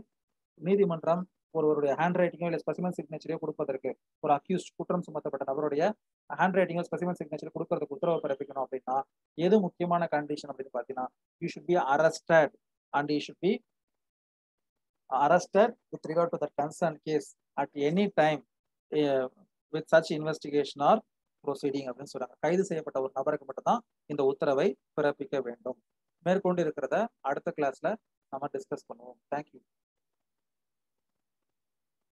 நீதிமன்றம் ஒருவருடைய hand ரைட்டிங்கோ இல்லை specimen சிக்னேச்சரையோ கொடுப்பதற்கு, ஒரு accused குற்றம் சுமத்தப்பட்ட நபருடைய hand ரைட்டிங்கோ specimen signature கொடுக்கறதுக்கு உத்தரவு பிறப்பிக்கணும் அப்படின்னா எது முக்கியமான கண்டிஷன் அப்படின்னு பார்த்தீங்கன்னா, you should be arrested and he should be arrested with regard to the concerned case at any time with such investigation or proceeding அப்படின்னு சொல்றாங்க. கைது செய்யப்பட்ட ஒரு நபருக்கு மட்டும்தான் இந்த உத்தரவை பிறப்பிக்க வேண்டும். மேற்கொண்டு இருக்கிறத அடுத்த கிளாஸ்ல நம்ம டிஸ்கஸ் பண்ணுவோம். தேங்க்யூ.